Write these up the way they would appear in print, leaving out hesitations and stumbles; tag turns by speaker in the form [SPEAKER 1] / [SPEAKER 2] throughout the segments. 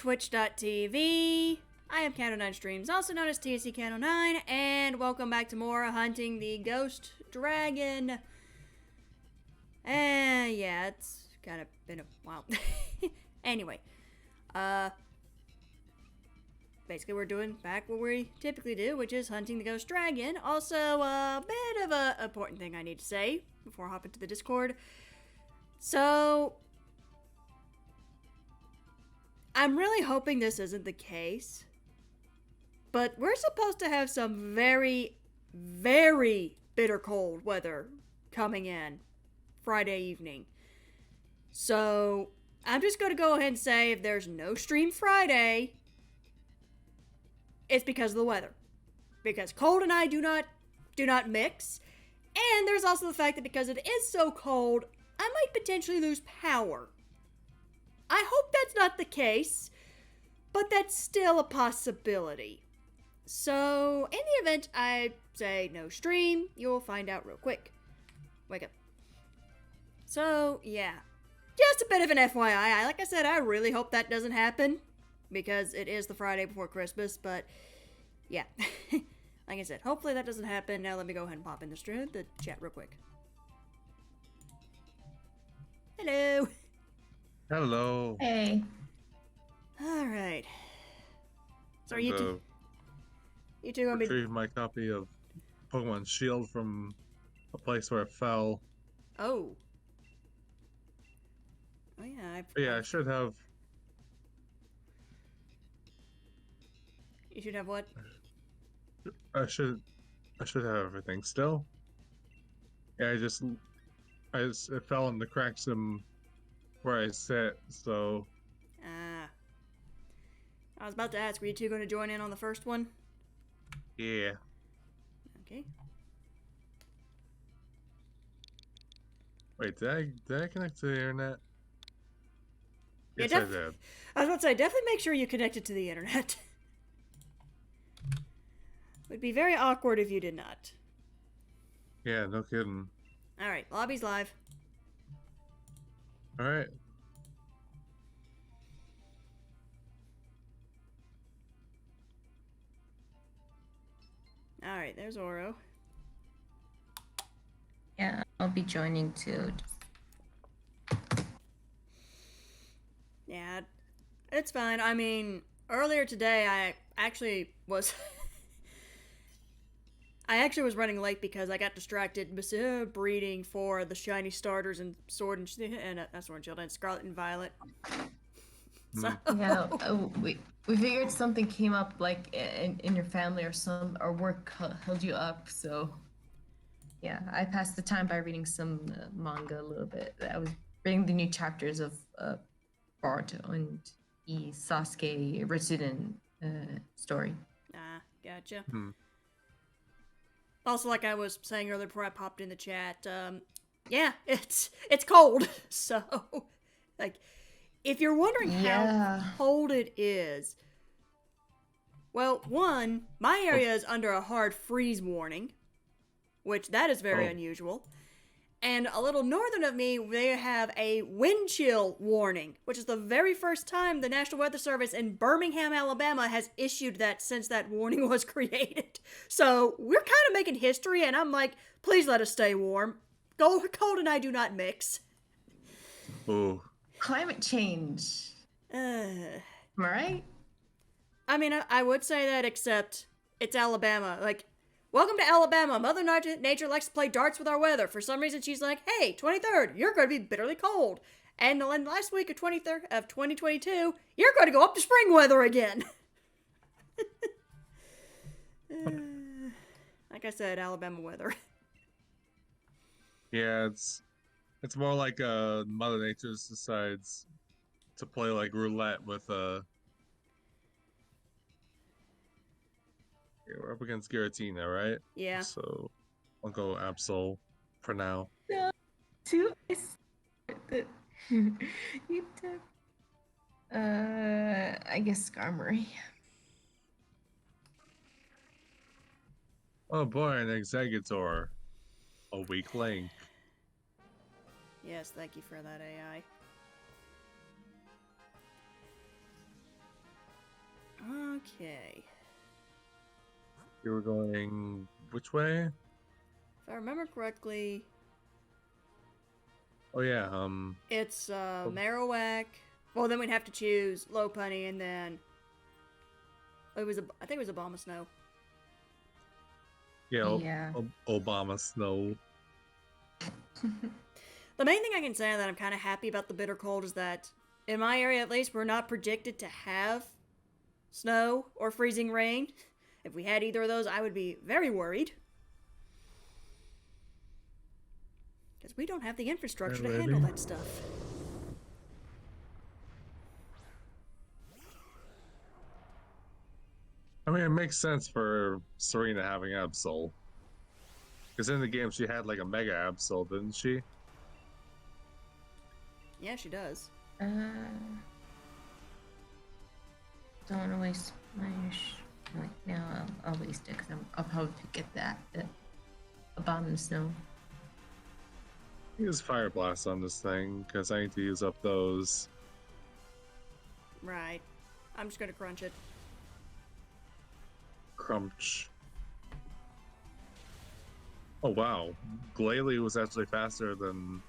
[SPEAKER 1] twitch.tv. I am Cano9 Streams, also known as TSC Cano9, and welcome back to more Hunting the Ghost Dragon. Yeah, it's kind of been a while. Anyway, basically we're doing back what we typically do, which is Hunting the Ghost Dragon. Also, a bit of a important thing I need to say before I hop into the Discord. So, I'm really hoping this isn't the case, but we're supposed to have some very, very bitter cold weather coming in Friday evening. So, I'm just going to go ahead and say if there's no stream Friday, it's because of the weather. Because cold and I do not mix. And there's also the fact that because it is so cold, I might potentially lose power. I hope that's not the case, but that's still a possibility. So, in the event I say no stream, you'll find out real quick. Wake up. So, yeah. Just a bit of an FYI. Like I said, I really hope that doesn't happen, because it is the Friday before Christmas, but yeah. Like I said, hopefully that doesn't happen. Now let me go ahead and pop in the chat real quick. Hello.
[SPEAKER 2] Hello.
[SPEAKER 3] Hey.
[SPEAKER 1] Alright. So are you two gonna be...
[SPEAKER 2] Retrieve my copy of Pokemon Shield from a place where it fell.
[SPEAKER 1] Oh. Oh yeah,
[SPEAKER 2] Yeah, I should have...
[SPEAKER 1] You should have what?
[SPEAKER 2] I should have everything still. Yeah, it fell in the cracks in where I sit, so...
[SPEAKER 1] I was about to ask, were you two going to join in on the first one?
[SPEAKER 2] Yeah.
[SPEAKER 1] Okay.
[SPEAKER 2] Wait, did I connect to the internet?
[SPEAKER 1] Yeah,
[SPEAKER 2] Yes, I did.
[SPEAKER 1] I was about to say, definitely make sure you connected to the internet. Would be very awkward if you did not.
[SPEAKER 2] Yeah, no kidding.
[SPEAKER 1] Alright, lobby's live.
[SPEAKER 2] Alright.
[SPEAKER 1] Alright, there's Oro.
[SPEAKER 3] Yeah, I'll be joining too.
[SPEAKER 1] Yeah, it's fine. I mean, earlier today I actually was... I actually was running late because I got distracted breeding for the shiny starters and Sword and Shield and Scarlet and Violet. So...
[SPEAKER 3] Yeah, we figured something came up like in your family or work held you up, so yeah, I passed the time by reading some manga a little bit. I was reading the new chapters of Boruto and the Sasuke Ritsuden story.
[SPEAKER 1] Ah, gotcha. Also, like I was saying earlier before I popped in the chat, yeah, it's cold. So, like, if you're wondering how cold it is, well, one, my area is under a hard freeze warning, which that is very unusual. And a little northern of me, they have a wind chill warning, which is the very first time the National Weather Service in Birmingham, Alabama has issued that since that warning was created. So we're kind of making history, and I'm like, please let us stay warm. Cold and I do not mix.
[SPEAKER 2] Ooh.
[SPEAKER 3] Climate change. Am I right?
[SPEAKER 1] I mean, I would say that, except it's Alabama. Like, welcome to Alabama. Mother Nature likes to play darts with our weather. For some reason, she's like, hey, 23rd, you're going to be bitterly cold. And the last week of 2022, you're going to go up to spring weather again. Like I said, Alabama weather.
[SPEAKER 2] Yeah, it's more like Mother Nature decides to play like roulette with Yeah, we're up against Giratina, right?
[SPEAKER 1] Yeah.
[SPEAKER 2] So I'll go Absol for now.
[SPEAKER 3] No, too. You took. I guess Skarmory.
[SPEAKER 2] Oh boy, an Exeggutor. A weak link.
[SPEAKER 1] Yes, thank you for that, AI. Okay.
[SPEAKER 2] You were going which way?
[SPEAKER 1] If I remember correctly,
[SPEAKER 2] Oh yeah,
[SPEAKER 1] it's Marowak. Well, then we'd have to choose Lopunny, and then I think it was Obama Snow.
[SPEAKER 2] yeah,
[SPEAKER 3] Yeah.
[SPEAKER 2] Obama Snow.
[SPEAKER 1] The main thing I can say that I'm kind of happy about the bitter cold is that, in my area at least, we're not predicted to have snow or freezing rain. If we had either of those, I would be very worried. Because we don't have the infrastructure to handle that stuff.
[SPEAKER 2] I mean, it makes sense for Serena having Absol. Because in the game, she had like a Mega Absol, didn't she?
[SPEAKER 1] Yeah, she does.
[SPEAKER 3] Don't want to waste my. Wait, now I'll waste it because I'll probably get that. A bomb in the snow.
[SPEAKER 2] Use Fire Blast on this thing because I need to use up those.
[SPEAKER 1] Right. I'm just gonna crunch it.
[SPEAKER 2] Crunch. Oh wow, Glalie was actually faster than.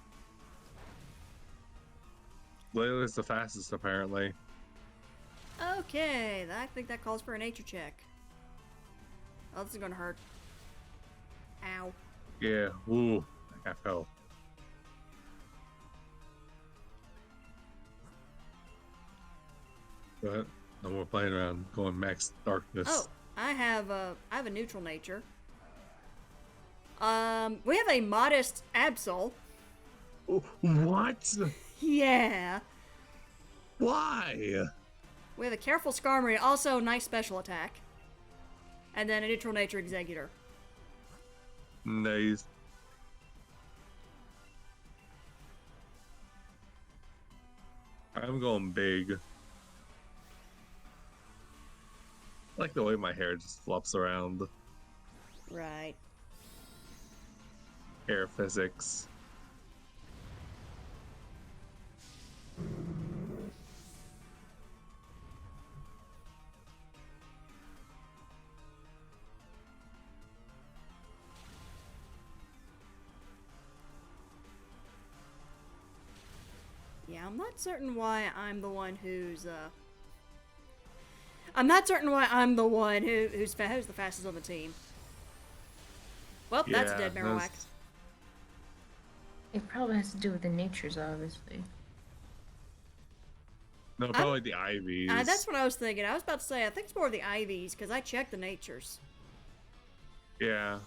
[SPEAKER 2] Glalie is the fastest apparently.
[SPEAKER 1] Okay, I think that calls for a nature check. Oh, this is gonna hurt. Ow.
[SPEAKER 2] Yeah, ooh, half health. But no more playing around, going max darkness.
[SPEAKER 1] Oh, I have a neutral nature. We have a modest Absol.
[SPEAKER 2] Oh, what?
[SPEAKER 1] Yeah.
[SPEAKER 2] Why?
[SPEAKER 1] We have a careful Skarmory, also nice special attack. And then a neutral nature Executor.
[SPEAKER 2] Nice. I'm going big. I like the way my hair just flops around.
[SPEAKER 1] Right.
[SPEAKER 2] Air physics.
[SPEAKER 1] Yeah, I'm not certain why I'm the one who's, I'm not certain why I'm the one who's the fastest on the team. Well, that's a dead Marowak.
[SPEAKER 3] It probably has to do with the natures, obviously.
[SPEAKER 2] No, probably the Ivies.
[SPEAKER 1] That's what I was thinking. I was about to say, I think it's more the Ivies, because I checked the natures.
[SPEAKER 2] Yeah.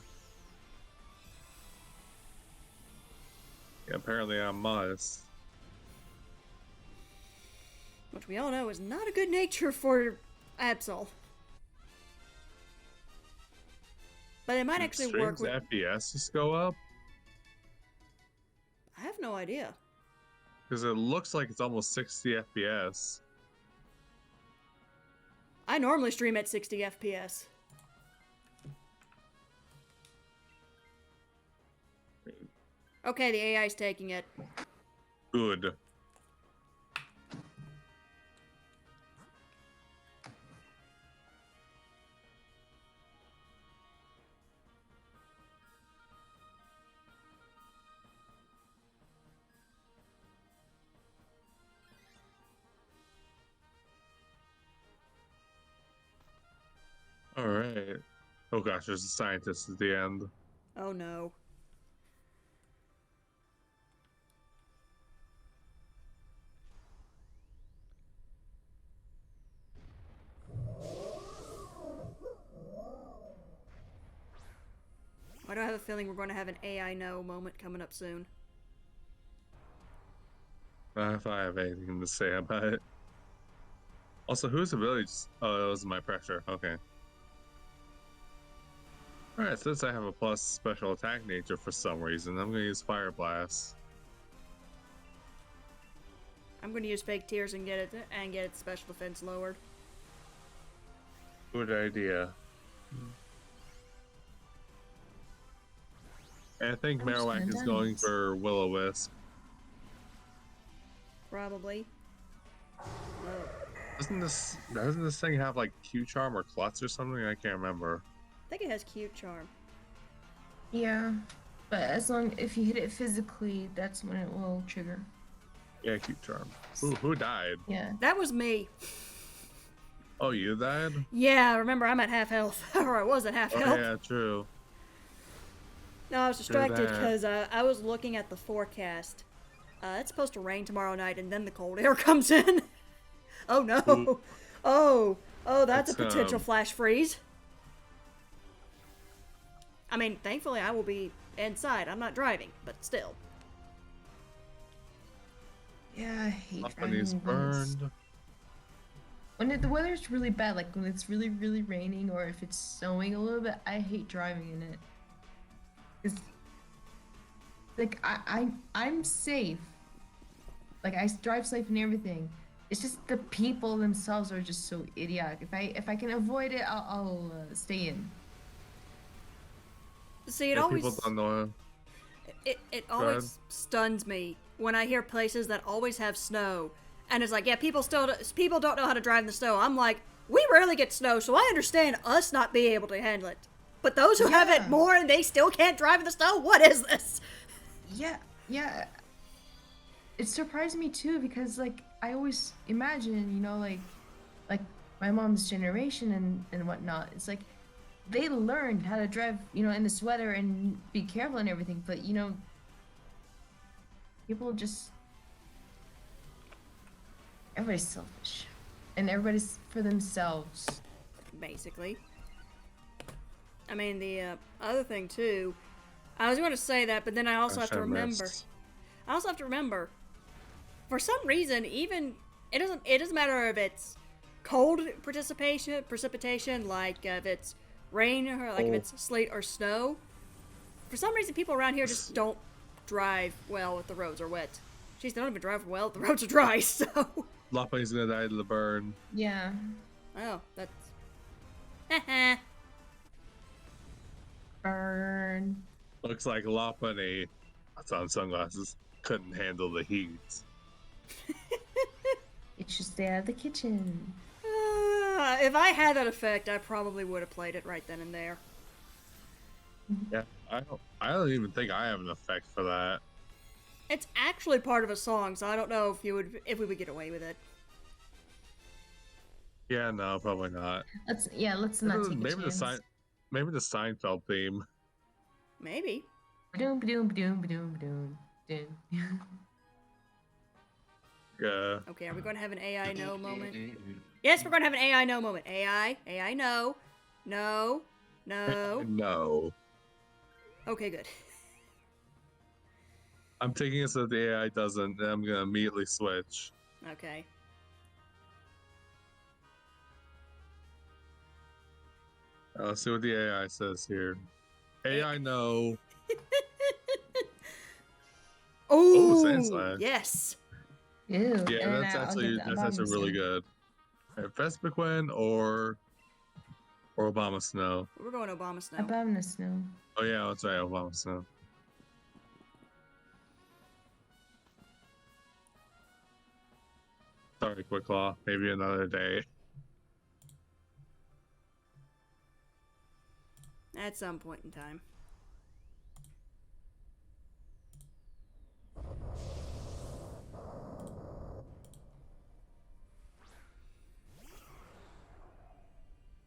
[SPEAKER 2] Yeah, apparently I'm modest.
[SPEAKER 1] Which we all know is not a good nature for Absol. But it might actually work with...
[SPEAKER 2] FPS just go up?
[SPEAKER 1] I have no idea.
[SPEAKER 2] Because it looks like it's almost 60 FPS.
[SPEAKER 1] I normally stream at 60 FPS. Okay, the AI's taking it.
[SPEAKER 2] Good. All right. Oh gosh, there's a scientist at the end.
[SPEAKER 1] Oh no. Why do I have a feeling we're going to have an AI no moment coming up soon?
[SPEAKER 2] If I have anything to say about it. Also, whose ability? Oh, it was my pressure. Okay. Alright, since I have a plus special attack nature for some reason, I'm going to use Fire Blast.
[SPEAKER 1] I'm going to use Fake Tears and get its special defense lowered.
[SPEAKER 2] Good idea. And I think Marowak is going for Will-O-Wisp.
[SPEAKER 1] Probably. Oh.
[SPEAKER 2] Doesn't this thing have like Q charm or clutch or something? I can't remember.
[SPEAKER 1] I think it has cute charm.
[SPEAKER 3] Yeah, but if you hit it physically, that's when it will trigger.
[SPEAKER 2] Yeah, Q charm. Who died?
[SPEAKER 3] Yeah.
[SPEAKER 1] That was me.
[SPEAKER 2] Oh, you died?
[SPEAKER 1] Yeah, remember I'm at half health, or I was at half
[SPEAKER 2] Oh
[SPEAKER 1] health.
[SPEAKER 2] yeah, true.
[SPEAKER 1] No, I was distracted
[SPEAKER 2] that.
[SPEAKER 1] because I was looking at the forecast. It's supposed to rain tomorrow night, and then the cold air comes in. Oh no!
[SPEAKER 2] Ooh.
[SPEAKER 1] Oh, that's a
[SPEAKER 2] It's,
[SPEAKER 1] potential flash freeze. I mean, thankfully I will be inside. I'm not driving, but still.
[SPEAKER 3] Yeah, I hate
[SPEAKER 2] Company's
[SPEAKER 3] driving
[SPEAKER 2] burned.
[SPEAKER 3] the weather's really bad, like when it's really, really raining or if it's snowing a little bit. I hate driving in it. 'Cause, like I'm safe. Like I drive safe and everything. It's just the people themselves are just so idiotic. If I can avoid it, I'll stay in.
[SPEAKER 1] See, it
[SPEAKER 2] Yeah,
[SPEAKER 1] always
[SPEAKER 2] people don't know.
[SPEAKER 1] it always stuns me when I hear places that always have snow, and it's like, yeah, people don't know how to drive in the snow. I'm like, we rarely get snow, so I understand us not being able to handle it. But those who have it
[SPEAKER 3] Yeah.
[SPEAKER 1] more and they still can't drive in the snow, what is this?
[SPEAKER 3] Yeah. It surprised me too because like I always imagine, you know, like my mom's generation and whatnot. It's like they learned how to drive, you know, in this weather and be careful and everything. But you know, people just everybody's selfish, and everybody's for themselves.
[SPEAKER 1] Basically. I mean, the other thing too, I was going to say that, but then I also have to remember. I also have to remember, for some reason, even it doesn't matter if it's cold precipitation, like if it's rain or like if it's sleet or snow. For some reason, people around here just don't drive well if the roads are wet. Jeez, they don't even drive well if the roads are dry. So.
[SPEAKER 2] Loppy's gonna die to the burn.
[SPEAKER 3] Yeah.
[SPEAKER 1] Oh, that's.
[SPEAKER 3] Burn.
[SPEAKER 2] Looks like Loppany, that's on sunglasses, couldn't handle the heat.
[SPEAKER 3] It should stay out of the kitchen.
[SPEAKER 1] If I had that effect, I probably would have played it right then and there.
[SPEAKER 2] Yeah, I don't even think I have an effect for that.
[SPEAKER 1] It's actually part of a song, so I don't know if we would get away with it.
[SPEAKER 2] Yeah, no, probably not.
[SPEAKER 3] Let's not take a chance.
[SPEAKER 2] Maybe the Seinfeld theme.
[SPEAKER 1] Maybe.
[SPEAKER 3] Ba-doom, ba-doom, ba-doom, ba-doom, ba-doom, ba-doom.
[SPEAKER 2] Yeah.
[SPEAKER 1] Okay, are we going to have an AI no moment? Yes, we're going to have an AI no moment. AI no. No.
[SPEAKER 2] No.
[SPEAKER 1] Okay, good.
[SPEAKER 2] I'm taking it so that the AI doesn't, and I'm gonna immediately switch.
[SPEAKER 1] Okay.
[SPEAKER 2] Let's see what the AI says here. AI no.
[SPEAKER 1] Oh,
[SPEAKER 2] Sand Slash.
[SPEAKER 1] yes.
[SPEAKER 3] Ew.
[SPEAKER 2] Yeah,
[SPEAKER 3] and
[SPEAKER 2] that's
[SPEAKER 3] I'll
[SPEAKER 2] actually
[SPEAKER 3] give the
[SPEAKER 2] that's actually
[SPEAKER 3] Obama
[SPEAKER 2] really
[SPEAKER 3] Snow.
[SPEAKER 2] good. Vespiquen or Obama Snow.
[SPEAKER 1] We're going Obama Snow.
[SPEAKER 3] Obama Snow.
[SPEAKER 2] Oh yeah, that's right, Obama Snow. Sorry, Quick Claw. Maybe another day.
[SPEAKER 1] At some point in time.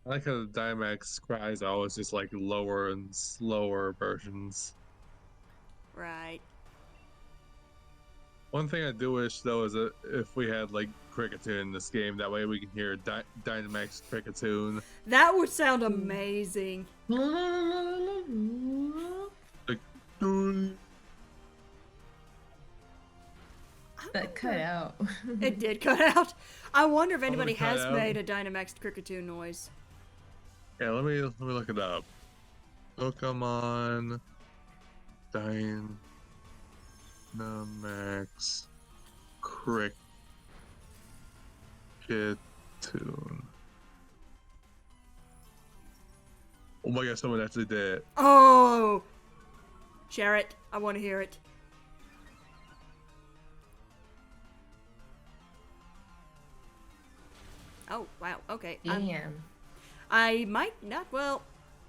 [SPEAKER 2] I like how the Dynamax cries are always just like lower and slower versions.
[SPEAKER 1] Right.
[SPEAKER 2] One thing I do wish though is that if we had like Cricketune in this game, that way we can hear Dynamax Cricketune.
[SPEAKER 1] That would sound amazing.
[SPEAKER 2] Like,
[SPEAKER 3] That cut out.
[SPEAKER 1] It did cut out. I wonder if anybody
[SPEAKER 2] cut
[SPEAKER 1] has
[SPEAKER 2] out.
[SPEAKER 1] made a Dynamax Cricketune noise.
[SPEAKER 2] yeah, let me look it up. Pokemon Dynamax Cricketune. Oh my god, someone actually did it.
[SPEAKER 1] Oh! Share it. I want to hear it. Oh, wow. Okay.
[SPEAKER 3] Damn.
[SPEAKER 1] I might not. Well,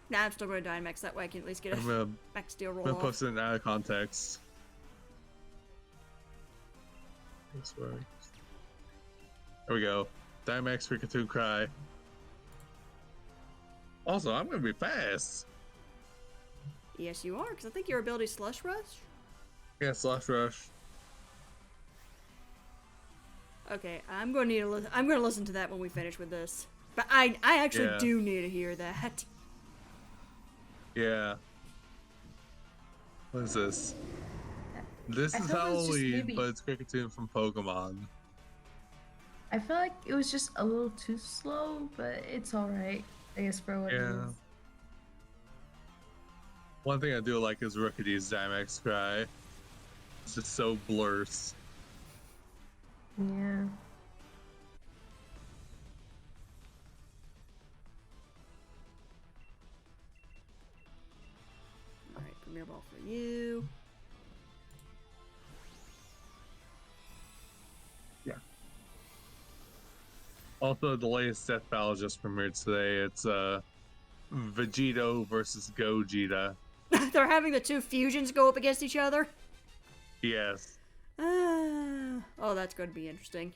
[SPEAKER 1] nah, I'm still going to Dynamax. That way I can at least get a
[SPEAKER 2] I'm gonna,
[SPEAKER 1] max steel roll
[SPEAKER 2] I'm gonna
[SPEAKER 1] off.
[SPEAKER 2] post it out of context. This works. There we go. Dynamax Pikachu Cry. Also, I'm gonna be fast.
[SPEAKER 1] Yes, you are, because I think your ability is Slush Rush.
[SPEAKER 2] Yeah, Slash Rush.
[SPEAKER 1] Okay, I'm going to need to I'm going to listen to that when we finish with this. But I actually
[SPEAKER 2] Yeah.
[SPEAKER 1] do need to hear that.
[SPEAKER 2] Yeah. What is this? This
[SPEAKER 3] I
[SPEAKER 2] is
[SPEAKER 3] felt it was just
[SPEAKER 2] Halloween,
[SPEAKER 3] maybe-
[SPEAKER 2] but it's Kricketune from Pokemon.
[SPEAKER 3] I feel like it was just a little too slow, but it's alright. I guess for what it
[SPEAKER 2] Yeah.
[SPEAKER 3] is.
[SPEAKER 2] One thing I do like is Rookity's Dynamax Cry. It's just so blurs.
[SPEAKER 3] Yeah.
[SPEAKER 1] Alright, Premier Ball for you.
[SPEAKER 2] Also, the latest Death Battle just premiered today. It's Vegito versus Gogeta.
[SPEAKER 1] They're having the two fusions go up against each other.
[SPEAKER 2] Yes.
[SPEAKER 1] Oh, that's going to be interesting.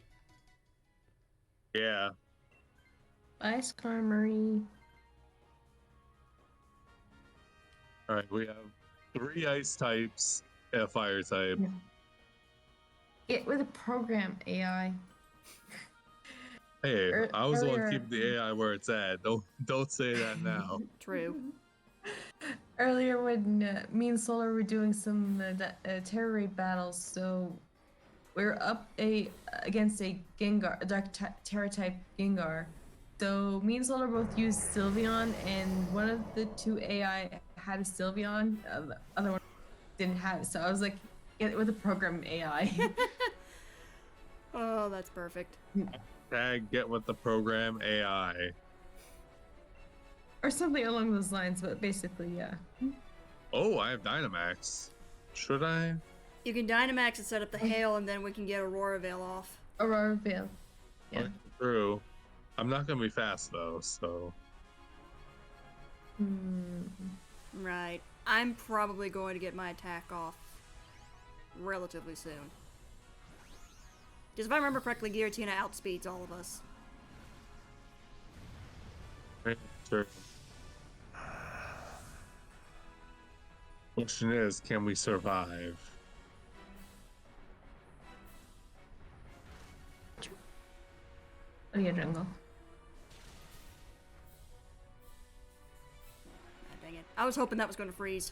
[SPEAKER 2] Yeah.
[SPEAKER 3] Ice Carmery.
[SPEAKER 2] Alright, we have 3 ice types and a fire type.
[SPEAKER 3] Yeah. Get with a program AI.
[SPEAKER 2] Hey, I was the one
[SPEAKER 3] Earlier-
[SPEAKER 2] keeping the AI where it's at. Don't say that now.
[SPEAKER 1] True.
[SPEAKER 3] Earlier when me and Solar were doing some terror raid battles, so we're up against a Gengar, a dark terror type Gengar. So me and Solar both used Sylveon, and one of the two AI had a Sylveon, the other one didn't have it. So I was like, get it with a program AI.
[SPEAKER 1] Oh, that's perfect.
[SPEAKER 2] Tag get with the program AI.
[SPEAKER 3] Or something along those lines, but basically, yeah.
[SPEAKER 2] Oh, I have Dynamax. Should I?
[SPEAKER 1] You can Dynamax and set up the hail, and then we can get Aurora Veil off.
[SPEAKER 3] Aurora Veil. Yeah.
[SPEAKER 2] Okay, true. I'm not gonna be fast though, so
[SPEAKER 3] Hmm.
[SPEAKER 1] Right. I'm probably going to get my attack off relatively soon. Because if I remember correctly, Giratina outspeeds all of us.
[SPEAKER 2] Sure. Question is, can we survive?
[SPEAKER 3] Oh yeah, jungle.
[SPEAKER 1] Ah, dang it. I was hoping that was going to freeze.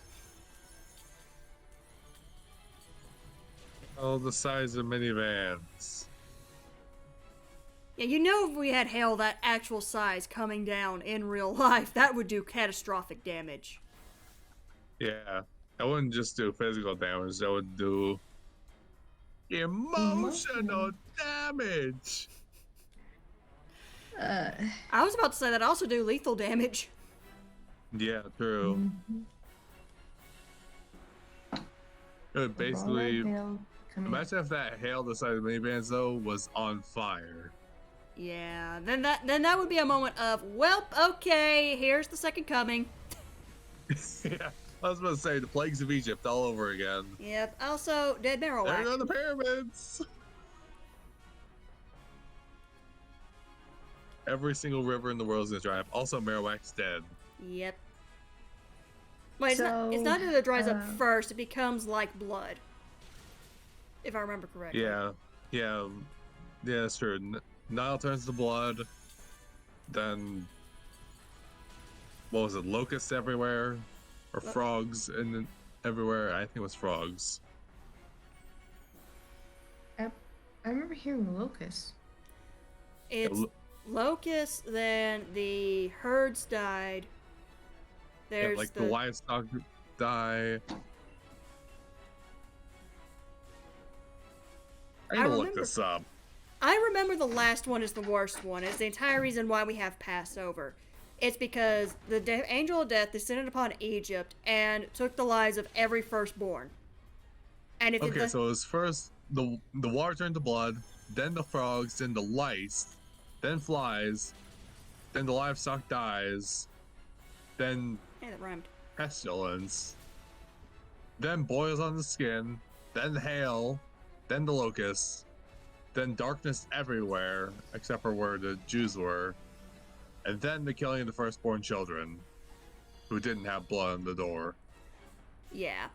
[SPEAKER 2] Oh, the size of minivans.
[SPEAKER 1] Yeah, you know if we had hail that actual size coming down in real life, that would do catastrophic damage.
[SPEAKER 2] Yeah, that wouldn't just do physical damage. That would do emotional damage.
[SPEAKER 1] I was about to say that also do lethal damage.
[SPEAKER 2] Yeah, true. It would basically. Imagine if that hail the size of minivans though was on fire.
[SPEAKER 1] Yeah, then that would be a moment of, well, okay, here's the second coming.
[SPEAKER 2] Yeah, I was about to say the plagues of Egypt all over again.
[SPEAKER 1] Yep, also dead
[SPEAKER 2] There
[SPEAKER 1] Marowak.
[SPEAKER 2] go the pyramids. Every single river in the world is gonna dry up. Also, Marowak's dead.
[SPEAKER 1] Yep. Wait, it's not that it dries up first, it becomes like blood. If I remember correctly.
[SPEAKER 2] Yeah, that's true. Nile turns to blood. Then, what was it? Locusts everywhere, or frogs and everywhere. I think it was frogs.
[SPEAKER 3] I remember hearing Locust.
[SPEAKER 1] It's
[SPEAKER 2] Yeah,
[SPEAKER 1] locusts, then the herds died.
[SPEAKER 2] Yeah,
[SPEAKER 1] There's
[SPEAKER 2] like the livestock die. I gotta look
[SPEAKER 1] remember-
[SPEAKER 2] this up.
[SPEAKER 1] I remember the last one is the worst one. It's the entire reason why we have Passover. It's because the angel of death descended upon Egypt and took the lives of every firstborn. And if
[SPEAKER 2] Okay, so it was first the water turned to blood, then the frogs, then the lice, then flies, then the livestock dies, then
[SPEAKER 1] Hey, that rhymed.
[SPEAKER 2] pestilence, then boils on the skin, then hail, then the locusts, then darkness everywhere except for where the Jews were, and then the killing of the firstborn children who didn't have blood on the door.
[SPEAKER 1] Yeah.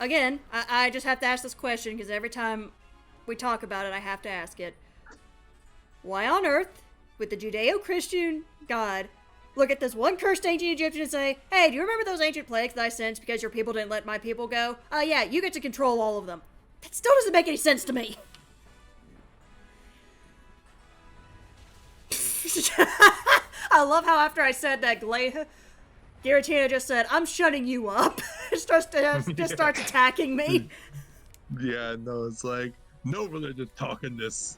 [SPEAKER 1] Again, I just have to ask this question because every time we talk about it, I have to ask it. Why on earth would the Judeo-Christian God look at this one cursed ancient Egyptian and say, hey, do you remember those ancient plagues that I sent because your people didn't let my people go? Yeah, you get to control all of them. That still doesn't make any sense to me. I love how after I said that, Giratina just said, I'm shutting you up. just starts attacking me.
[SPEAKER 2] Yeah, no, it's like, no religious talk in this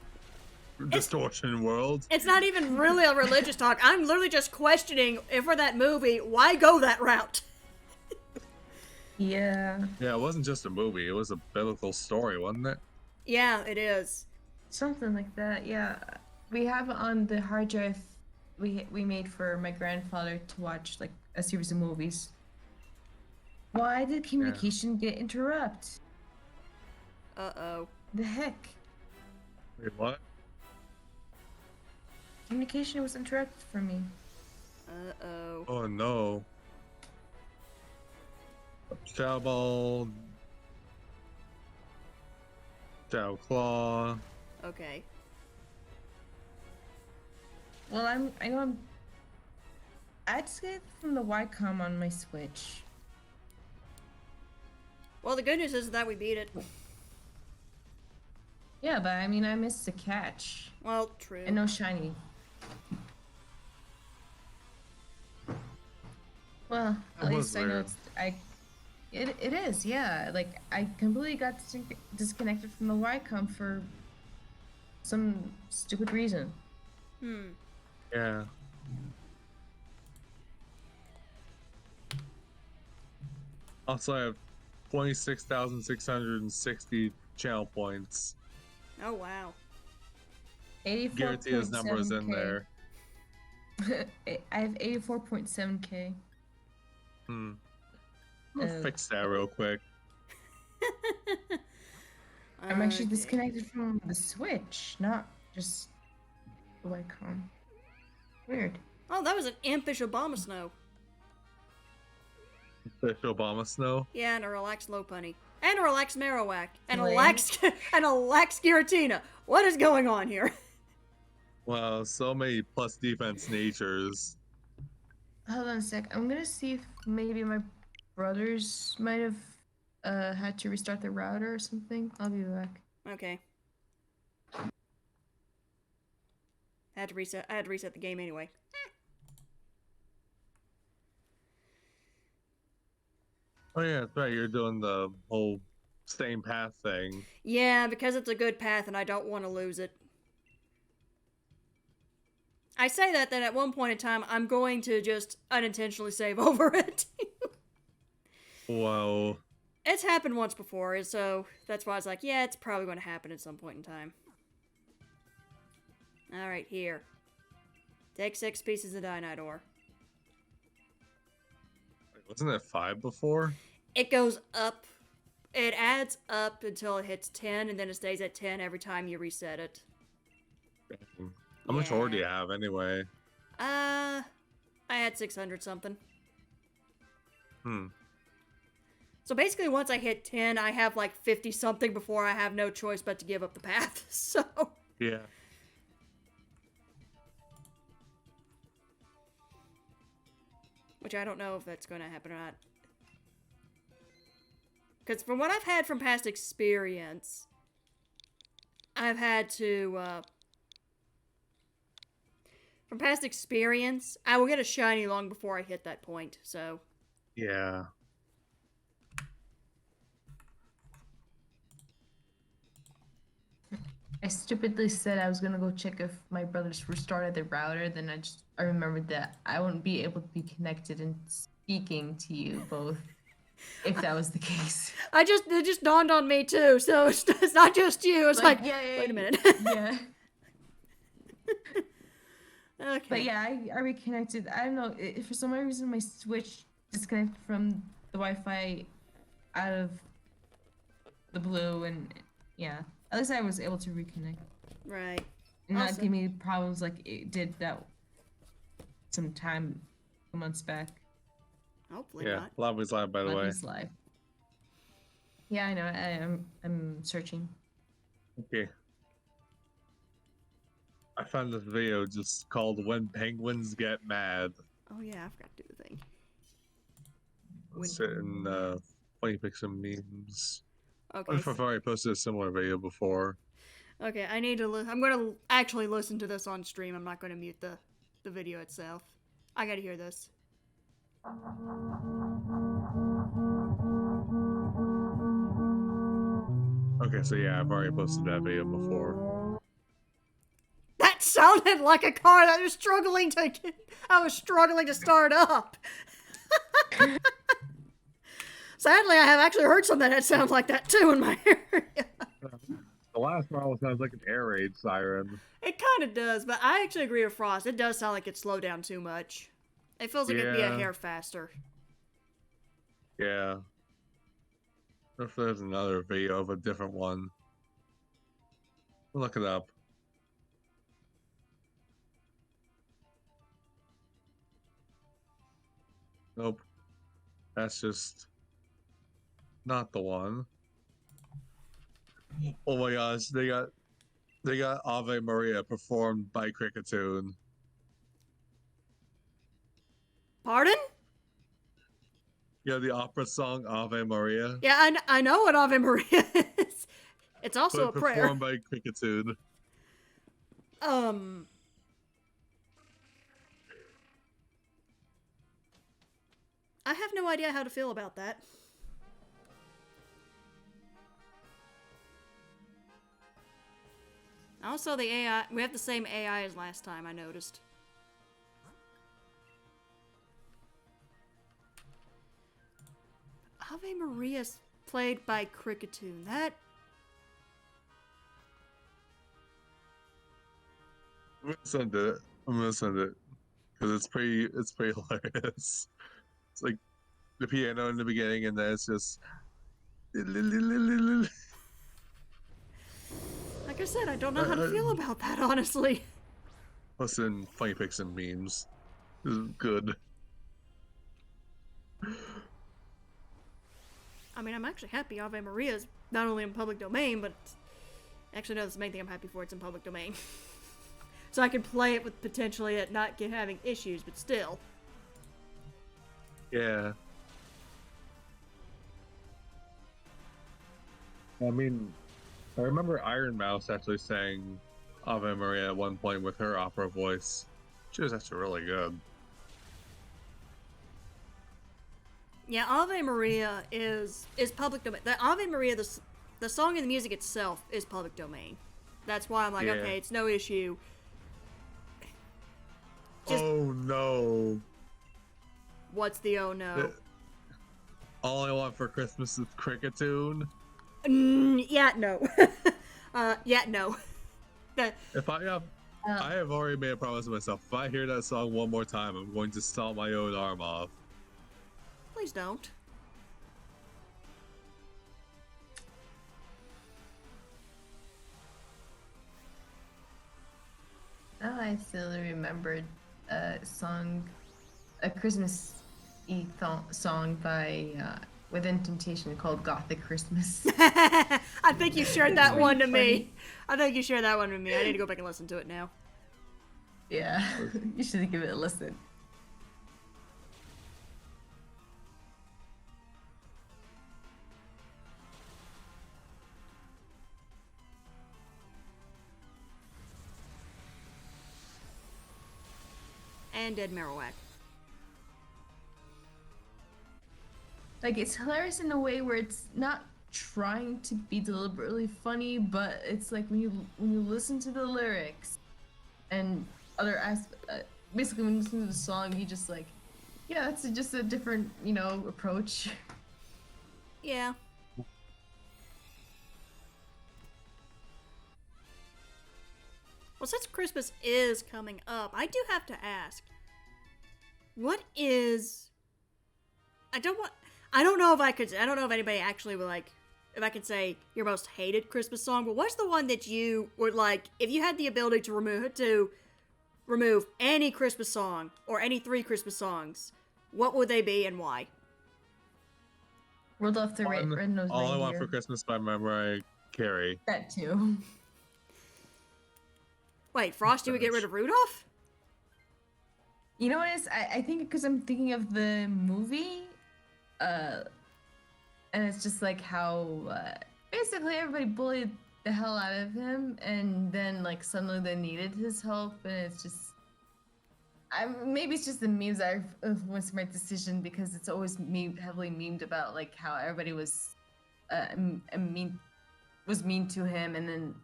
[SPEAKER 2] distortion world.
[SPEAKER 1] It's not even really a religious talk. I'm literally just questioning, if for that movie, why go that route?
[SPEAKER 3] Yeah.
[SPEAKER 2] Yeah, it wasn't just a movie, it was a biblical story, wasn't it?
[SPEAKER 1] Yeah, it is.
[SPEAKER 3] Something like that, yeah. We have on the hard drive we made for my grandfather to watch, like, a series of movies. Why did communication get interrupted?
[SPEAKER 1] Uh-oh.
[SPEAKER 3] The heck?
[SPEAKER 2] Wait, what?
[SPEAKER 3] Communication was interrupted for me.
[SPEAKER 1] Uh-oh.
[SPEAKER 2] Oh no. Shadow Ball. Shadow Claw.
[SPEAKER 1] Okay.
[SPEAKER 3] Well, I know I just get it from the Wacom on my Switch.
[SPEAKER 1] Well, the good news is that we beat it.
[SPEAKER 3] Yeah, but I mean, I missed the catch.
[SPEAKER 1] Well, true.
[SPEAKER 3] And no shiny. Well,
[SPEAKER 2] That
[SPEAKER 3] at
[SPEAKER 2] was
[SPEAKER 3] least I know
[SPEAKER 2] weird.
[SPEAKER 3] it is, yeah. Like, I completely got disconnected from the Wacom for some stupid reason.
[SPEAKER 2] Yeah. Also, I have 26,660 channel points.
[SPEAKER 1] Oh, wow.
[SPEAKER 3] 84.7K.
[SPEAKER 2] Guarantee's number is in there.
[SPEAKER 3] I have 84.7K.
[SPEAKER 2] I'll fix that real quick.
[SPEAKER 3] I'm actually
[SPEAKER 1] Okay.
[SPEAKER 3] disconnected from the Switch, not just the Wacom. Weird.
[SPEAKER 1] Oh, that was an impish Obama snow.
[SPEAKER 2] Fish Obama Snow.
[SPEAKER 1] Yeah, and a relaxed low punny. And a relaxed Marowak. And a
[SPEAKER 3] Lame.
[SPEAKER 1] relaxed Giratina. What is going on here?
[SPEAKER 2] Wow, so many plus defense natures.
[SPEAKER 3] Hold on a sec. I'm gonna see if maybe my brothers might have had to restart the router or something. I'll be back.
[SPEAKER 1] Okay. I had to reset the game anyway.
[SPEAKER 2] Oh yeah, that's right. You're doing the whole same path thing.
[SPEAKER 1] Yeah, because it's a good path and I don't want to lose it. I say that at one point in time, I'm going to just unintentionally save over it.
[SPEAKER 2] Whoa.
[SPEAKER 1] It's happened once before, so that's why I was like, yeah, it's probably going to happen at some point in time. Alright, here. Take 6 pieces of Dynite ore.
[SPEAKER 2] Wasn't it 5 before?
[SPEAKER 1] It goes up. It adds up until it hits 10, and then it stays at 10 every time you reset it.
[SPEAKER 2] How much ore do you have anyway?
[SPEAKER 1] I had 600 something. So basically, once I hit 10, I have like 50 something before I have no choice but to give up the path. So.
[SPEAKER 2] Yeah.
[SPEAKER 1] Which I don't know if that's going to happen or not. Because from what I've had from past experience, I've had to, from past experience, I will get a shiny long before I hit that point, so.
[SPEAKER 2] Yeah.
[SPEAKER 3] I stupidly said I was gonna go check if my brothers restarted the router, then I remembered that I wouldn't be able to be connected and speaking to you both if that was the case.
[SPEAKER 1] It just dawned on me too, so it's not just you. It's like,
[SPEAKER 3] yeah,
[SPEAKER 1] wait a minute.
[SPEAKER 3] Yeah.
[SPEAKER 1] Okay.
[SPEAKER 3] But yeah, I reconnected. I don't know. For some reason, my Switch disconnected from the Wi-Fi out of the blue, and yeah. At least I was able to reconnect
[SPEAKER 1] Right.
[SPEAKER 3] and not
[SPEAKER 1] Also-
[SPEAKER 3] give me problems like it did that some time, a months back.
[SPEAKER 1] Hopefully
[SPEAKER 2] Yeah,
[SPEAKER 1] not.
[SPEAKER 2] lobby's live, by the way.
[SPEAKER 3] Lobby's live. Yeah, I know. I'm searching.
[SPEAKER 2] Okay. I found this video just called "When Penguins Get Mad."
[SPEAKER 1] Oh yeah, I forgot to do the thing.
[SPEAKER 2] Let's sit and funny pick some memes.
[SPEAKER 1] Okay.
[SPEAKER 2] I've already posted a similar video before.
[SPEAKER 1] Okay, I need to. I'm gonna actually listen to this on stream. I'm not gonna mute the video itself. I gotta hear this.
[SPEAKER 2] Okay, so yeah, I've already posted that video before.
[SPEAKER 1] That sounded like a car that was struggling to get. I was struggling to start up. Sadly, I have actually heard some that sound like that too in my area.
[SPEAKER 2] The last one sounds like an air raid siren.
[SPEAKER 1] It kind of does, but I actually agree with Frost. It does sound like it slowed down too much. It feels like it'd be a
[SPEAKER 2] Yeah.
[SPEAKER 1] hair faster.
[SPEAKER 2] Yeah. If there's another video of a different one, look it up. Nope. That's just not the one. Oh my gosh, they got Ave Maria performed by Cricketune.
[SPEAKER 1] Pardon?
[SPEAKER 2] Yeah, the opera song Ave Maria.
[SPEAKER 1] Yeah, I know what Ave Maria is. It's also a
[SPEAKER 2] But
[SPEAKER 1] prayer.
[SPEAKER 2] performed by Cricketune.
[SPEAKER 1] I have no idea how to feel about that. Also, the AI, we have the same AI as last time, I noticed. Ave Maria's played by Cricketune. That...
[SPEAKER 2] I'm gonna send it. Because it's pretty hilarious. It's like the piano in the beginning and then it's just
[SPEAKER 1] Like I said, I don't know how to feel about that, honestly.
[SPEAKER 2] Listen, funny pics and memes. This is good.
[SPEAKER 1] I mean, I'm actually happy Ave Maria is not only in public domain, but... Actually, no, that's the main thing I'm happy for. It's in public domain. So I can play it with potentially it not having issues, but still.
[SPEAKER 2] Yeah. I mean, I remember Iron Mouse actually sang Ave Maria at one point with her opera voice. She was actually really good.
[SPEAKER 1] Yeah, Ave Maria is public domain. The Ave Maria, the song and the music itself is public domain. That's why I'm like,
[SPEAKER 2] Yeah.
[SPEAKER 1] okay, it's no issue.
[SPEAKER 2] Oh no.
[SPEAKER 1] What's the oh no?
[SPEAKER 2] All I want for Christmas is Cricketune.
[SPEAKER 1] Yeah, no. Yeah, no.
[SPEAKER 2] If I have already made a promise to myself. If I hear that song one more time, I'm going to stomp my own arm off.
[SPEAKER 1] Please don't.
[SPEAKER 3] Oh, I still remembered a song, a Christmas song by Within Temptation called Gothic Christmas.
[SPEAKER 1] I think you shared that
[SPEAKER 3] It's
[SPEAKER 1] one to
[SPEAKER 3] really
[SPEAKER 1] me. I think you shared that one with me. I need to go back and listen to it now.
[SPEAKER 3] Yeah, you should give it a listen.
[SPEAKER 1] And Dead Marowak.
[SPEAKER 3] Like, it's hilarious in a way where it's not trying to be deliberately funny, but it's like when you listen to the lyrics and other basically when you listen to the song, you just like, yeah, that's just a different, approach.
[SPEAKER 1] Yeah. Well, since Christmas is coming up, I do have to ask, what is... I don't know if anybody actually would like, if I could say your most hated Christmas song, but what's the one that you would like, if you had the ability to remove any Christmas song, or any 3 Christmas songs, what would they be and why?
[SPEAKER 3] Rudolph the Red-Nosed
[SPEAKER 2] All I Want
[SPEAKER 3] Reindeer.
[SPEAKER 2] for Christmas by Mariah Carey.
[SPEAKER 3] That too.
[SPEAKER 1] Wait, Frosty would get rid of Rudolph?
[SPEAKER 3] You know what it is? I think because I'm thinking of the movie, and it's just like how basically everybody bullied the hell out of him, and then like suddenly they needed his help, and it's just, maybe it's just the memes that I've influenced my decision, because it's always heavily memed about like how everybody was mean to him, and then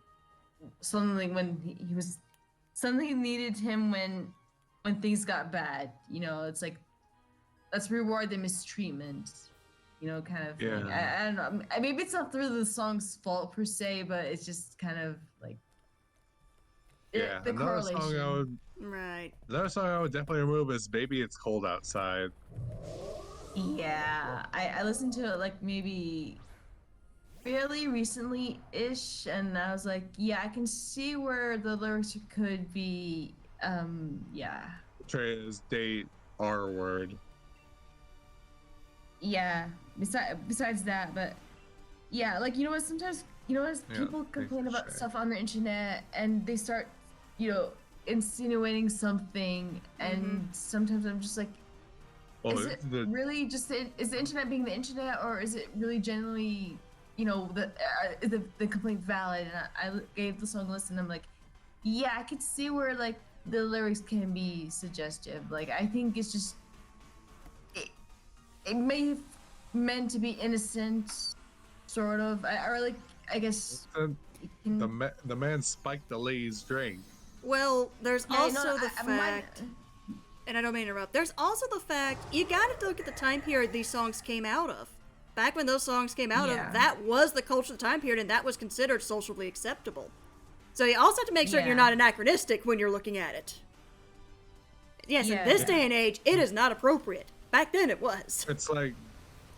[SPEAKER 3] suddenly when he was suddenly needed him when things got bad, you know, it's like, let's reward the mistreatment, you know, kind of thing. I don't know, maybe it's not through the song's fault per se, but it's just kind of like the correlation.
[SPEAKER 2] Another song I would definitely remove is Baby It's Cold Outside.
[SPEAKER 3] Yeah, I listened to it like maybe fairly recently-ish, and I was like, yeah, I can see where the lyrics could be, yeah.
[SPEAKER 2] Trey's date R word.
[SPEAKER 3] Yeah, besides that, but yeah, like, you know what, sometimes, you know, as people complain about stuff on the internet, and they start, you know, insinuating something, and sometimes I'm just like, is it really just, is the internet being the internet, or is it really genuinely, you know, the complaint valid? And I gave the song a listen, and I'm like, yeah, I could see where like the lyrics can be suggestive. Like, I think it's just, it may have meant to be innocent, sort of, or like, I guess
[SPEAKER 2] the man spiked the lady's drink.
[SPEAKER 1] Well, there's also the fact, and I don't mean to interrupt, there's also the fact, you gotta look at the time period these songs came out of. Back when those songs came out of, that was the culture of the time period, and that was considered socially acceptable. So you also have to make sure you're not anachronistic when you're looking at it. Yes, in this day and age, it is not appropriate. Back then it was.
[SPEAKER 2] It's like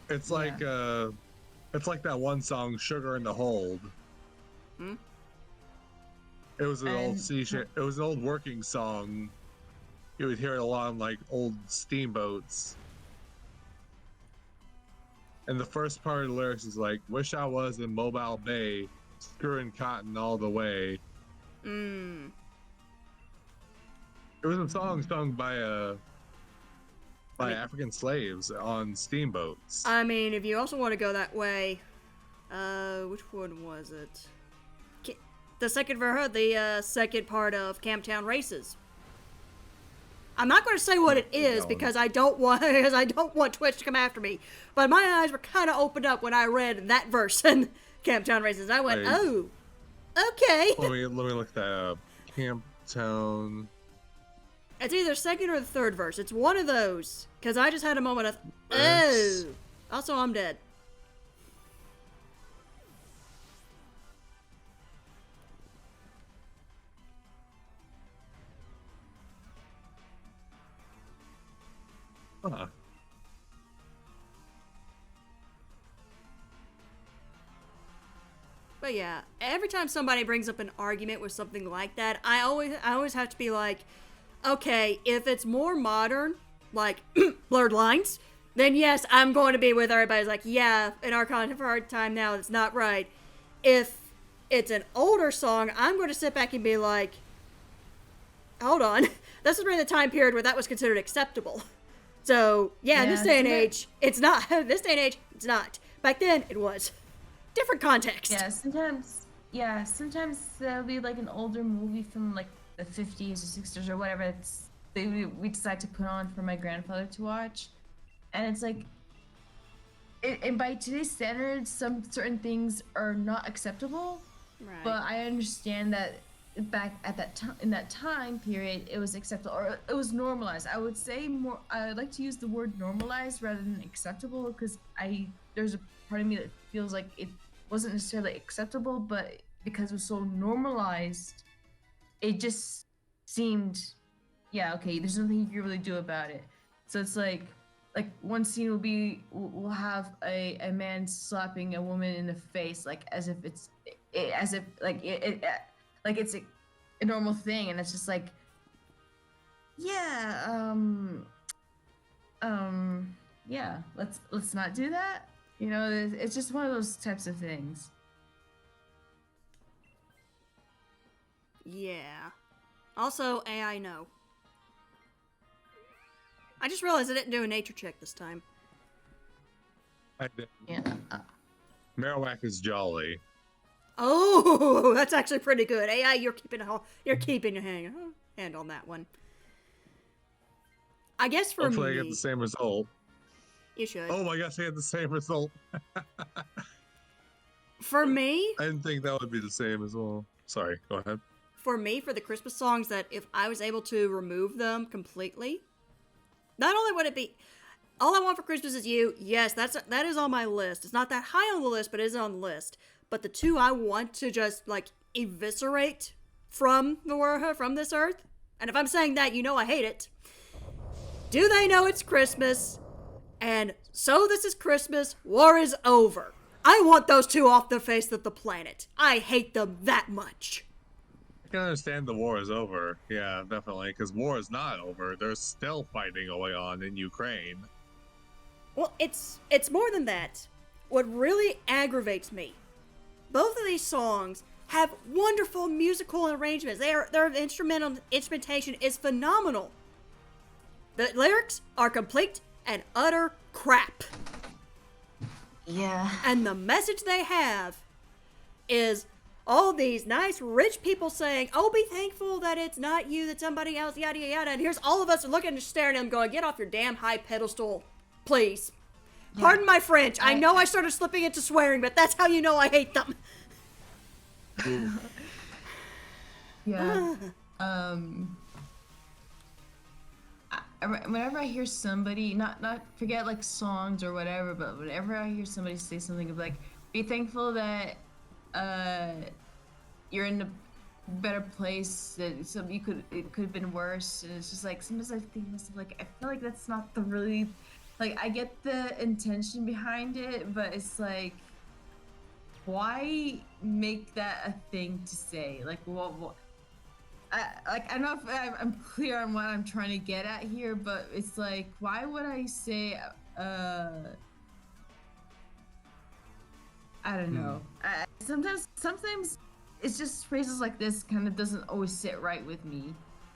[SPEAKER 2] that one song, Sugar in the Hold. It was an it was an old working song. You would hear it a lot on like old steamboats. And the first part of the lyrics is like, wish I was in Mobile Bay, screwing cotton all the way. It was a song sung by African slaves on steamboats.
[SPEAKER 1] I mean, if you also want to go that way, which one was it? The second part of Camptown Races. I'm not going to say what it is because I don't want Twitch to come after me. But my eyes were kind of opened up when I read that verse in Camptown Races. I went, oh, okay.
[SPEAKER 2] Let me look that up. Camptown.
[SPEAKER 1] It's either second or the third verse. It's one of those. Because I just had a moment of, oh. Also, I'm dead.
[SPEAKER 2] Huh.
[SPEAKER 1] But yeah, every time somebody brings up an argument with something like that, I always have to be like, okay, if it's more modern, like blurred lines, then yes, I'm going to be with everybody's like, yeah, in our contemporary time now, it's not right. If it's an older song, I'm going to sit back and be like, hold on, this is during the time period where that was considered acceptable. So, yeah, in this day and age, it's not. This day and age, it's not. Back then, it was. Different context.
[SPEAKER 3] Yeah, sometimes there'll be like an older movie from like the 50s or 60s or whatever we decide to put on for my grandfather to watch. And it's like, and by today's standards, some certain things are not acceptable.
[SPEAKER 1] Right.
[SPEAKER 3] But I understand that back at that time, in that time period, it was acceptable, or it was normalized. I would say more, I like to use the word normalized rather than acceptable, because there's a part of me that feels like it wasn't necessarily acceptable, but because it was so normalized, it just seemed, yeah, okay, there's nothing you can really do about it. So it's like one scene will be we'll have a man slapping a woman in the face, like as if as if like it's a normal thing, and it's just like, yeah, yeah, let's not do that. You know, it's just one of those types of things.
[SPEAKER 1] Yeah. Also, AI, no. I just realized I didn't do a nature check this time.
[SPEAKER 2] I did.
[SPEAKER 3] Yeah.
[SPEAKER 2] Marowak is jolly.
[SPEAKER 1] Oh, that's actually pretty good. AI, you're keeping a hand on that one. I guess for
[SPEAKER 2] Hopefully
[SPEAKER 1] me,
[SPEAKER 2] I get the same result.
[SPEAKER 1] you should.
[SPEAKER 2] Oh my gosh, I had the same result.
[SPEAKER 1] For me,
[SPEAKER 2] I didn't think that would be the same as well. Sorry, go ahead.
[SPEAKER 1] for the Christmas songs, that if I was able to remove them completely, not only would it be All I Want for Christmas Is You, yes, that is on my list. It's not that high on the list, but it is on the list. But the two I want to just like eviscerate from this earth, and if I'm saying that, you know I hate it. Do They Know It's Christmas? And So This Is Christmas, War Is Over. I want those two off the face of the planet. I hate them that much.
[SPEAKER 2] I can understand the war is over. Yeah, definitely, because war is not over. There's still fighting going on in Ukraine.
[SPEAKER 1] Well, it's more than that. What really aggravates me, both of these songs have wonderful musical arrangements. Their instrumentation is phenomenal. The lyrics are complete and utter crap.
[SPEAKER 3] Yeah.
[SPEAKER 1] And the message they have is all these nice rich people saying, oh, be thankful that it's not you, that somebody else, yada yada yada. And here's all of us looking and staring at them going, get off your damn high pedestal, please. Yeah. Pardon my French. I know I started slipping into swearing, but that's how you know I hate them.
[SPEAKER 3] Yeah. Whenever I hear somebody, not forget like songs or whatever, but whenever I hear somebody say something like, be thankful that you're in a better place, that it could have been worse, and it's just like sometimes I think to myself, like, I feel like that's not the really, like, I get the intention behind it, but it's like, why make that a thing to say? Like, what I don't know if I'm clear on what I'm trying to get at here, but it's like, why would I say, I don't know. Sometimes it's just phrases like this kind of doesn't always sit right with me.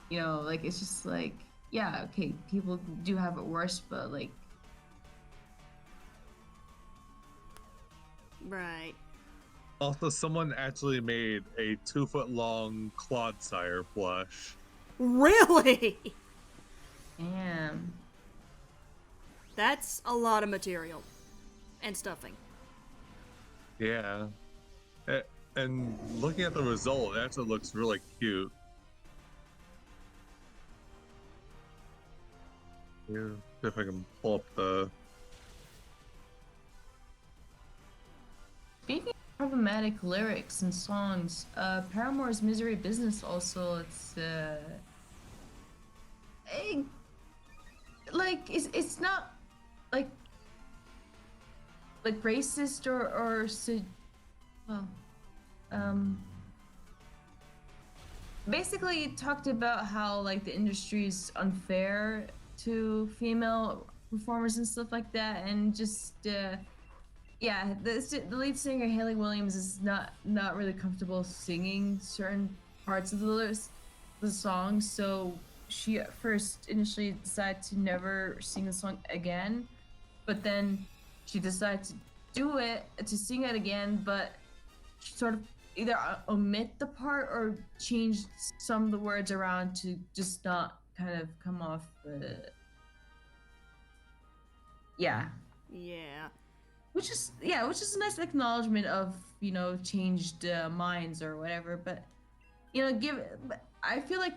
[SPEAKER 3] You know, like, it's just like, yeah, okay, people do have it worse, but like.
[SPEAKER 1] Right.
[SPEAKER 2] Also, someone actually made a 2-foot-long Clodsire plush.
[SPEAKER 1] Really?
[SPEAKER 3] Damn.
[SPEAKER 1] That's a lot of material. And stuffing.
[SPEAKER 2] Yeah. And looking at the result, it actually looks really cute. Here, see if I can pull up the...
[SPEAKER 3] Speaking of problematic lyrics and songs, Paramore's Misery Business also, it's it's not like racist or well, basically it talked about how like the industry is unfair to female performers and stuff like that, and just yeah, the lead singer Hayley Williams is not really comfortable singing certain parts of the song, so she at first initially decided to never sing the song again, but then she decided to sing it again, but sort of either omit the part or change some of the words around to just not kind of come off the yeah. Which is a nice acknowledgement of, you know, changed minds or whatever. But, you know, I feel like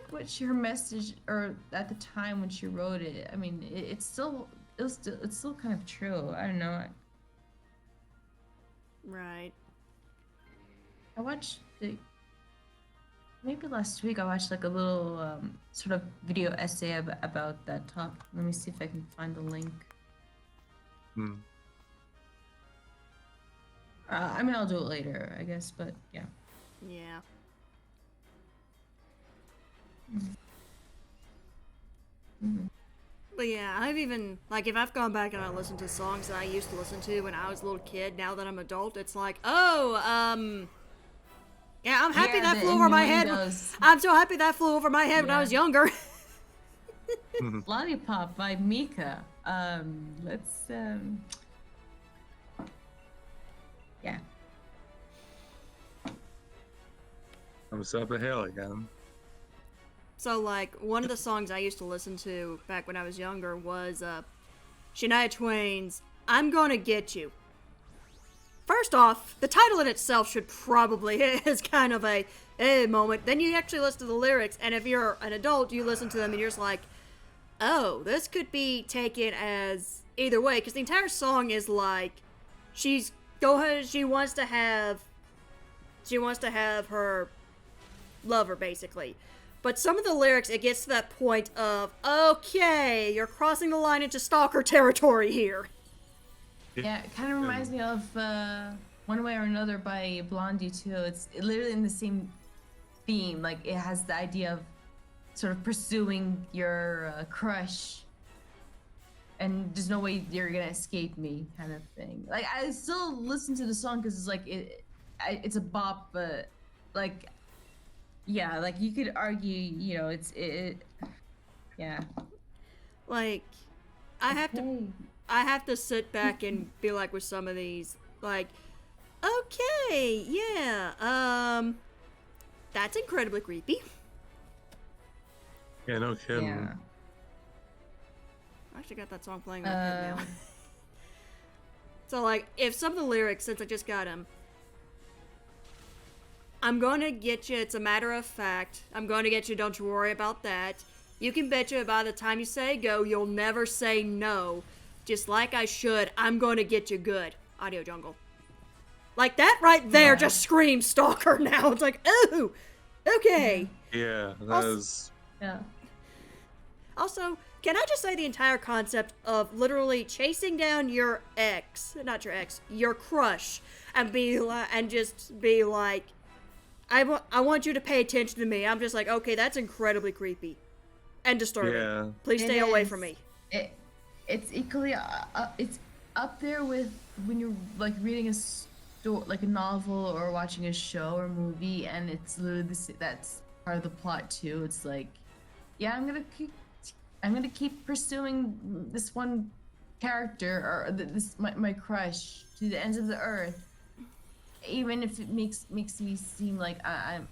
[SPEAKER 3] what her message, or at the time when she wrote it, I mean, it's still kind of true. I don't know.
[SPEAKER 1] Right.
[SPEAKER 3] I watched maybe last week. I watched like a little sort of video essay about that topic. Let me see if I can find the link.
[SPEAKER 2] Hmm.
[SPEAKER 3] I mean, I'll do it later, I guess. But yeah.
[SPEAKER 1] Yeah.
[SPEAKER 3] Mm-hmm.
[SPEAKER 1] But yeah, I've even, like, if I've gone back and I listened to songs that I used to listen to when I was a little kid, now that I'm adult, it's like, oh, yeah, I'm happy
[SPEAKER 3] Yeah,
[SPEAKER 1] that
[SPEAKER 3] the
[SPEAKER 1] flew over my head.
[SPEAKER 3] innuendos.
[SPEAKER 1] I'm so happy that flew over my head when I
[SPEAKER 3] Yeah.
[SPEAKER 1] was younger.
[SPEAKER 3] Lollipop by Mika. Let's yeah.
[SPEAKER 2] I'm up a hill again.
[SPEAKER 1] So, like, one of the songs I used to listen to back when I was younger was Shania Twain's I'm Gonna Get You. First off, the title in itself should probably is kind of a moment. Then you actually listen to the lyrics, and if you're an adult, you listen to them and you're just like, oh, this could be taken as either way, because the entire song is like, she wants to have her lover, basically. But some of the lyrics, it gets to that point of, okay, you're crossing the line into stalker territory here.
[SPEAKER 3] Yeah, it kind of reminds me of One Way or Another by Blondie too. It's literally in the same theme. Like it has the idea of sort of pursuing your crush, and there's no way you're gonna escape me, kind of thing. Like I still listen to the song because it's like it's a bop, but like yeah, like you could argue, you know, yeah.
[SPEAKER 1] Like, I have to sit back and be like with some of these, like, okay, yeah, that's incredibly creepy.
[SPEAKER 2] Yeah, no kidding.
[SPEAKER 3] Yeah.
[SPEAKER 1] I actually got that song playing in my head now. So, like, if some of the lyrics, since I just got them, I'm gonna get you, it's a matter of fact. I'm gonna get you, don't you worry about that. You can bet you by the time you say go, you'll never say no. Just like I should, I'm gonna get you good. Audio Jungle. Like, that right there just screams stalker now. It's like, ooh, okay.
[SPEAKER 2] Yeah, that
[SPEAKER 1] Also-
[SPEAKER 2] is.
[SPEAKER 3] Yeah.
[SPEAKER 1] Also, can I just say the entire concept of literally chasing down your ex, not your ex, your crush, and just be like, I want you to pay attention to me. I'm just like, okay, that's incredibly creepy and disturbing.
[SPEAKER 2] Yeah.
[SPEAKER 1] Please
[SPEAKER 3] It
[SPEAKER 1] stay away
[SPEAKER 3] is.
[SPEAKER 1] from me.
[SPEAKER 3] It's equally it's up there with when you're like reading like a novel or watching a show or movie, and it's literally that's part of the plot too. It's like, yeah, I'm gonna keep pursuing this one character or my crush to the ends of the earth, even if it makes me seem like I'm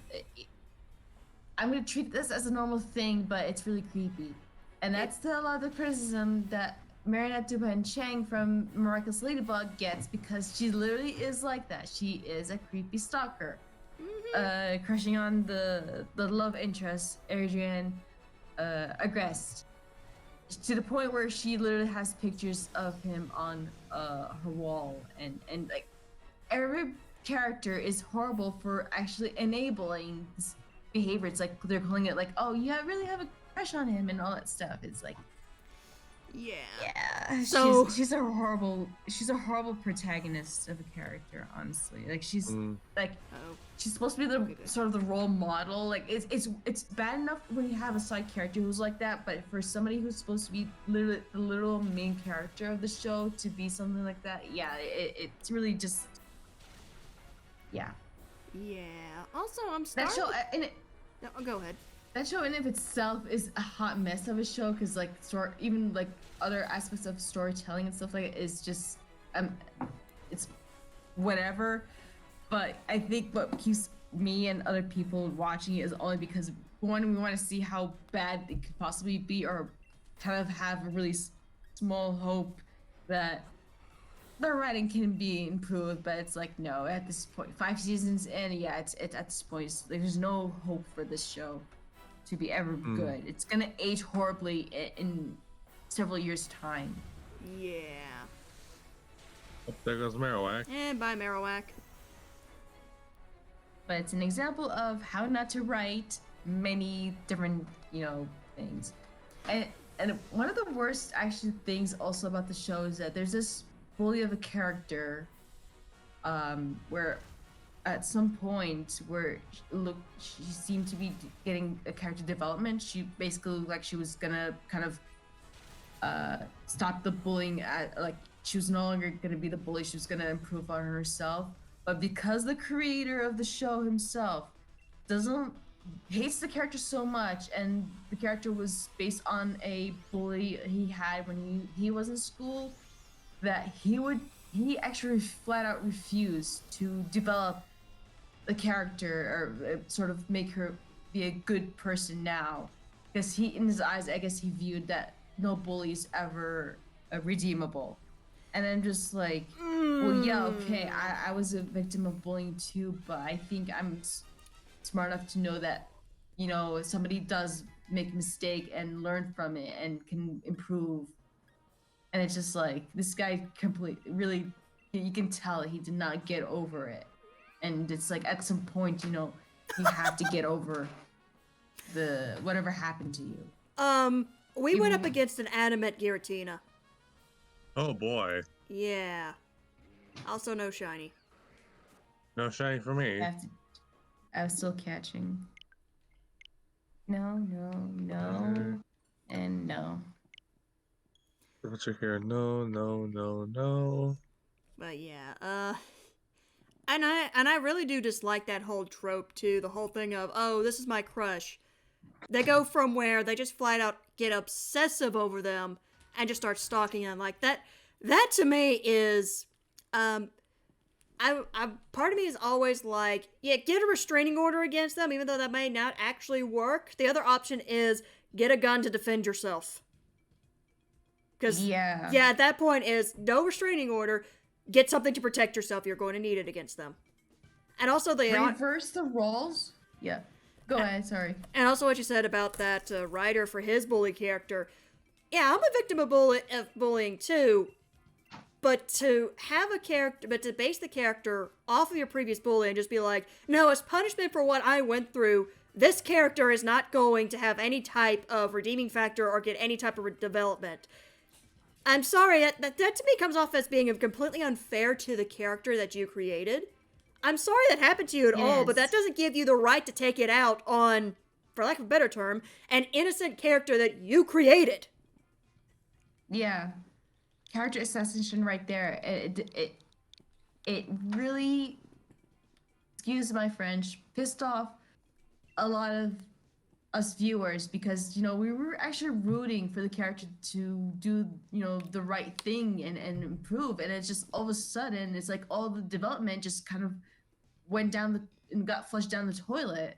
[SPEAKER 3] gonna treat this as a normal thing, but it's really creepy. And that's a lot of the criticism that Marinette Dupain-Cheng from Miraculous Ladybug gets, because she literally is like that. She is a creepy stalker, crushing on the love interest, Adrian Agreste, to the point where she literally has pictures of him on her wall, and like every character is horrible for actually enabling this behavior. It's like they're calling it like, oh, you really have a crush on him and all that stuff. It's like, yeah.
[SPEAKER 1] So-
[SPEAKER 3] she's a horrible protagonist of a character, honestly. Like she's like
[SPEAKER 1] Oh.
[SPEAKER 3] she's supposed to be the sort of the role model. Like it's bad enough when you have a side character who's like that, but for somebody who's supposed to be literally the literal main character of the show to be something like that, yeah, it's really just, yeah.
[SPEAKER 1] Yeah. Also, I'm
[SPEAKER 3] That
[SPEAKER 1] starting.
[SPEAKER 3] show and it,
[SPEAKER 1] No, go ahead.
[SPEAKER 3] that show in of itself is a hot mess of a show, because like even like other aspects of storytelling and stuff like it is just it's whatever. But I think what keeps me and other people watching it is only because, one, we want to see how bad it could possibly be, or kind of have a really small hope that the writing can be improved. But it's like, no, at this point, 5 seasons in, yeah, it's at this point, there's no hope for this show to be ever good. It's gonna age horribly in several years' time.
[SPEAKER 1] Yeah.
[SPEAKER 2] Oh, there goes Marowak.
[SPEAKER 1] And bye, Marowak.
[SPEAKER 3] but it's an example of how not to write many different, things. And and one of the worst actually things also about the show is that there's this bully of a character, where at some point where she seemed to be getting a character development. She basically looked like she was gonna kind of stop the bullying, at like she was no longer gonna be the bully, she was gonna improve on herself. But because the creator of the show himself doesn't hates the character so much, and the character was based on a bully he had when he was in school, that he actually flat out refused to develop the character, or sort of make her be a good person now, because he, in his eyes, I guess he viewed that no bully is ever redeemable. And I'm just like, well, yeah, okay, I was a victim of bullying too, but I think I'm smart enough to know that, somebody does make a mistake and learn from it and can improve. And it's just like, this guy really, you can tell he did not get over it. And it's like, at some point, you have to get over the whatever happened to you.
[SPEAKER 1] We went up against an animate Giratina.
[SPEAKER 2] Oh boy.
[SPEAKER 1] Yeah. Also no shiny.
[SPEAKER 2] No shiny for me.
[SPEAKER 3] I was still catching. No, and no.
[SPEAKER 2] What's here? No.
[SPEAKER 1] But yeah, and I really do dislike that whole trope too. The whole thing of, oh, this is my crush. They go from where they just flat out get obsessive over them and just start stalking them like that. That to me is, part of me is always like, yeah, get a restraining order against them, even though that may not actually work. The other option is get a gun to defend yourself. Because yeah, at that point is no restraining order. Get something to protect yourself. You're going to need it against them. And also they
[SPEAKER 3] reverse the roles. Yeah, go ahead. Sorry.
[SPEAKER 1] And also what you said about that writer for his bully character. Yeah, I'm a victim of bullying too. But to base the character off of your previous bully and just be like, no, as punishment for what I went through, this character is not going to have any type of redeeming factor or get any type of development. I'm sorry, that to me comes off as being completely unfair to the character that you created. I'm sorry that happened to you at all, but that doesn't give you the right to take it out on, for lack of a better term, an innocent character that you created.
[SPEAKER 3] Yeah. Character assassination right there. It really, excuse my French, pissed off a lot of us viewers, because we were actually rooting for the character to do the right thing and improve, and it's just all of a sudden it's like all the development just kind of went down and got flushed down the toilet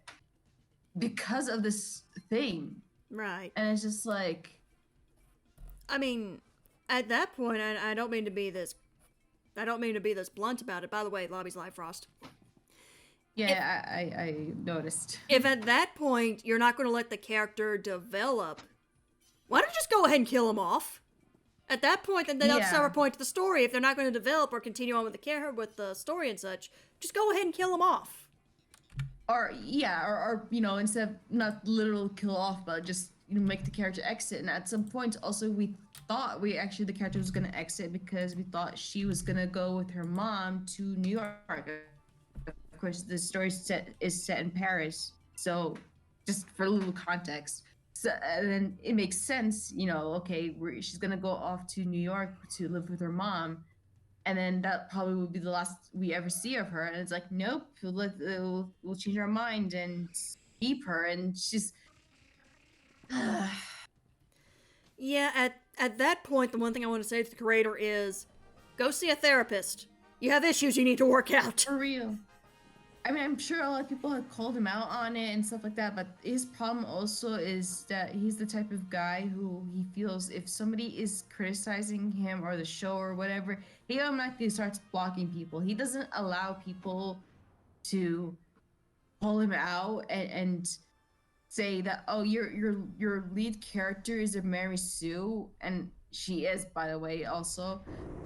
[SPEAKER 3] because of this thing.
[SPEAKER 1] Right.
[SPEAKER 3] And it's just like,
[SPEAKER 1] I mean, at that point, I don't mean to be this blunt about it. By the way, Lobby's Live Frost.
[SPEAKER 3] Yeah, I noticed.
[SPEAKER 1] If at that point you're not going to let the character develop, why don't you just go ahead and kill him off? At that point, then they'll serve a point to the story. If they're not going to develop or continue on with the story and such, just go ahead and kill him off.
[SPEAKER 3] Or instead of not literal kill off, but just make the character exit. And at some point, also the character was going to exit because we thought she was going to go with her mom to New York. Of course, the story is set in Paris, so just for a little context. So and then it makes sense, okay, she's gonna go off to New York to live with her mom, and then that probably will be the last we ever see of her. And it's like, nope, we'll change our mind and keep her, and she's.
[SPEAKER 1] Yeah, at that point, the one thing I want to say to the creator is, go see a therapist. You have issues you need to work out.
[SPEAKER 3] For real. I mean, I'm sure a lot of people have called him out on it and stuff like that, but his problem also is that he's the type of guy who he feels if somebody is criticizing him or the show or whatever, he automatically starts blocking people. He doesn't allow people to call him out and say that, oh, your lead character is a Mary Sue, and she is, by the way, also.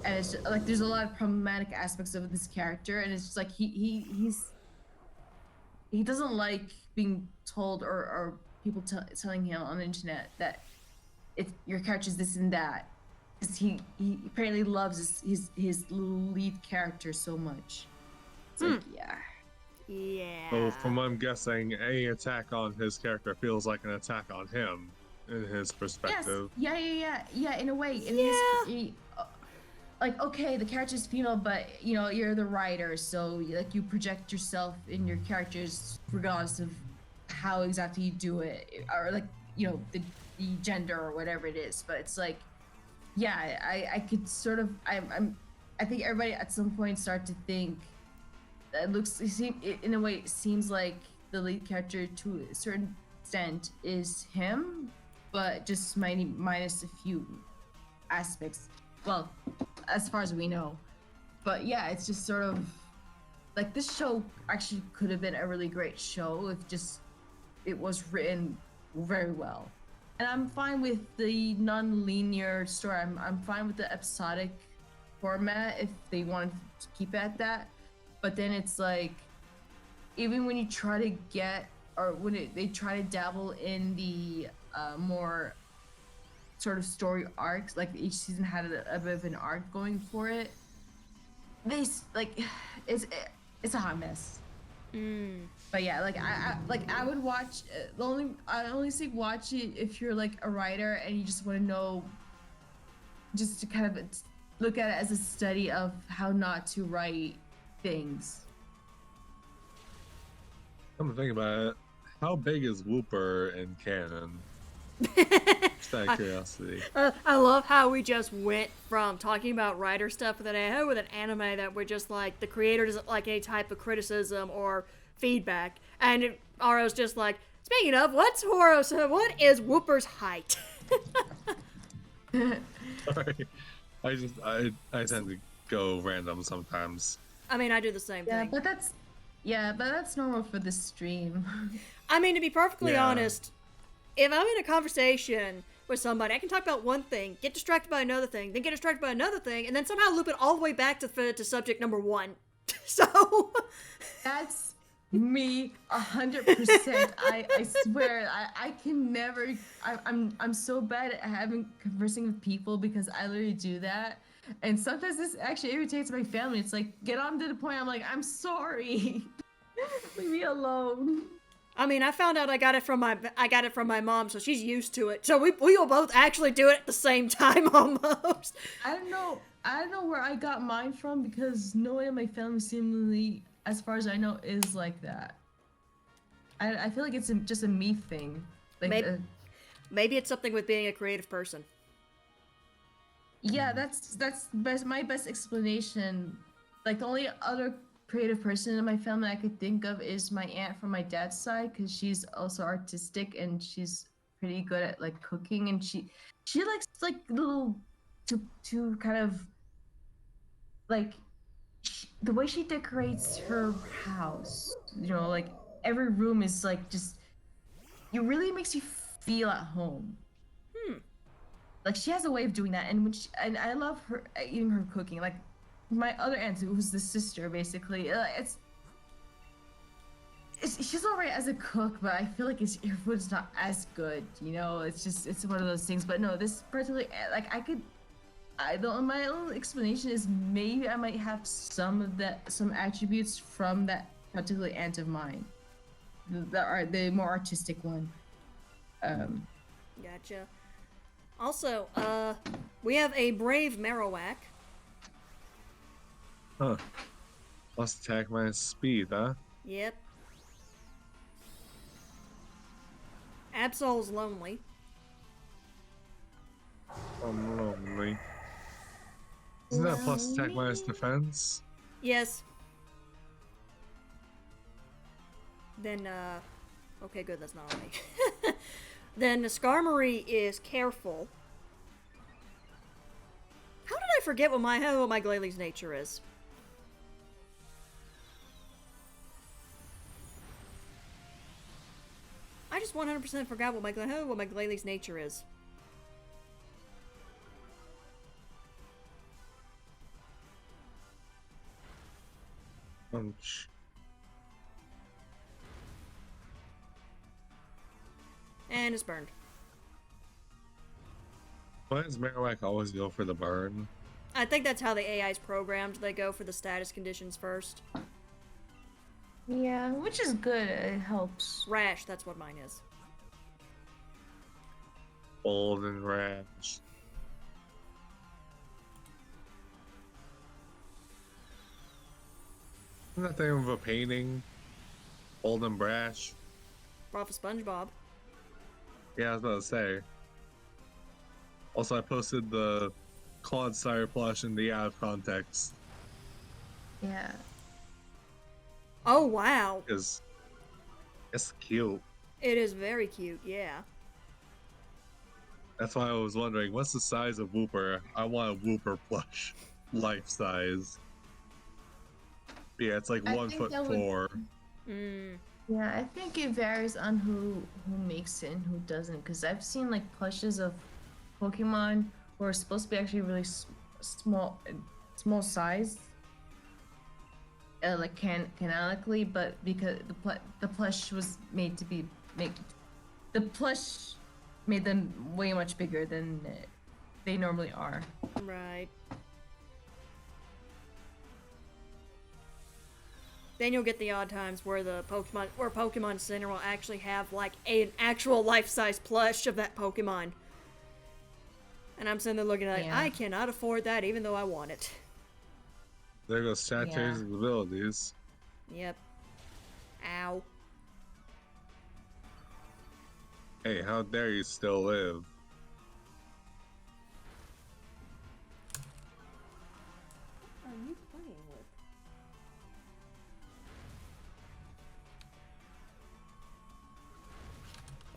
[SPEAKER 3] And it's just, like, there's a lot of problematic aspects of this character, and it's just like he's he doesn't like being told or people telling him on the internet that it's your character's this and that. Because he apparently loves his lead character so much. It's like, yeah.
[SPEAKER 1] Yeah.
[SPEAKER 2] So from what I'm guessing, any attack on his character feels like an attack on him in his perspective.
[SPEAKER 3] Yes. Yeah. In a way, in
[SPEAKER 1] Yeah.
[SPEAKER 3] like, okay, the character's female, but you know you're the writer, so like you project yourself in your characters regardless of how exactly you do it, or like you know the gender or whatever it is. But it's like, yeah, I could sort of I think everybody at some point start to think that in a way it seems like the lead character to a certain extent is him, but just minus a few aspects. Well, as far as we know. But yeah, it's just sort of like this show actually could have been a really great show if just it was written very well. And I'm fine with the non-linear story. I'm fine with the episodic format if they wanted to keep it at that. But then it's like, even when you try to get, or when they try to dabble in the more sort of story arcs, like each season had a bit of an arc going for it, they like it's a hot mess. But yeah, like I would watch I only say watch it if you're like a writer and you just want to know, just to kind of look at it as a study of how not to write things.
[SPEAKER 2] I'm thinking about it. How big is Whooper in canon? Just out of curiosity.
[SPEAKER 1] I love how we just went from talking about writer stuff with an anime that we're just like, the creator doesn't like any type of criticism or feedback, and Aro's just like, speaking of, what is Whooper's height?
[SPEAKER 2] Sorry. I tend to go random sometimes.
[SPEAKER 1] I mean, I do the same thing.
[SPEAKER 3] But that's normal for the stream.
[SPEAKER 1] I mean, to be perfectly honest, if I'm in a conversation with somebody, I can talk about one thing, get distracted by another thing, then get distracted by another thing, and then somehow loop it all the way back to subject number one. So
[SPEAKER 3] That's me 100%. I swear I can never. I'm so bad at conversing with people because I literally do that. And sometimes this actually irritates my family. It's like, get on to the point. I'm like, I'm sorry. Leave me alone.
[SPEAKER 1] I mean, I found out I got it from my mom, so she's used to it. So we will both actually do it at the same time almost.
[SPEAKER 3] I don't know where I got mine from because no one in my family seemingly, as far as I know, is like that. I feel like it's just a me thing. Like
[SPEAKER 1] maybe it's something with being a creative person.
[SPEAKER 3] Yeah, that's my best explanation. Like the only other creative person in my family I could think of is my aunt from my dad's side, because she's also artistic and she's pretty good at like cooking, and she likes like little to kind of like the way she decorates her house. You know, like every room is like just, it really makes you feel at home. Like she has a way of doing that, and and I love her eating her cooking. Like my other aunt, who's the sister, basically, she's alright as a cook, but I feel like her food's not as good. You know, it's one of those things. But no, this particularly, like my own explanation is maybe I might have some attributes from that particular aunt of mine, the more artistic one.
[SPEAKER 1] Gotcha. Also, we have a brave Marowak.
[SPEAKER 2] Huh. Plus attack minus speed, huh?
[SPEAKER 1] Yep. Absol's lonely.
[SPEAKER 2] I'm lonely. Isn't that plus attack minus defense?
[SPEAKER 1] Yes. Then, okay, good, that's not on me. Then the Skarmory is careful. How did I forget what my Glalie nature is? I just 100% forgot what my Glalie nature is. and it's burned.
[SPEAKER 2] Why does Marowak always go for the burn?
[SPEAKER 1] I think that's how the AI is programmed. They go for the status conditions first.
[SPEAKER 3] Yeah, which is good. It helps.
[SPEAKER 1] Rash, that's what mine is.
[SPEAKER 2] Bold and rash. Isn't that thing of a painting? Bold and brash?
[SPEAKER 1] Off of SpongeBob.
[SPEAKER 2] Yeah, I was about to say. Also, I posted the Claude Sire plush in the out of context.
[SPEAKER 3] Yeah.
[SPEAKER 1] Oh, wow.
[SPEAKER 2] Because it's cute.
[SPEAKER 1] It is very cute, yeah.
[SPEAKER 2] That's why I was wondering, what's the size of Wooper? I want a Wooper plush. Life size. Yeah, it's like
[SPEAKER 3] I
[SPEAKER 2] 1'4".
[SPEAKER 3] Yeah, I think it varies on who makes it and who doesn't. Because I've seen like plushes of Pokemon who are supposed to be actually really small size, like canonically, but because the plush was made to be the plush made them way much bigger than they normally are.
[SPEAKER 1] Right. Then you'll get the odd times where Pokemon Center will actually have like an actual life-size plush of that Pokemon. And I'm sitting there looking like,
[SPEAKER 3] Yeah.
[SPEAKER 1] I cannot afford that even though I want it.
[SPEAKER 2] There goes Saturn's abilities.
[SPEAKER 1] Yep. Ow.
[SPEAKER 2] Hey, how dare you still live?
[SPEAKER 1] What are you playing with?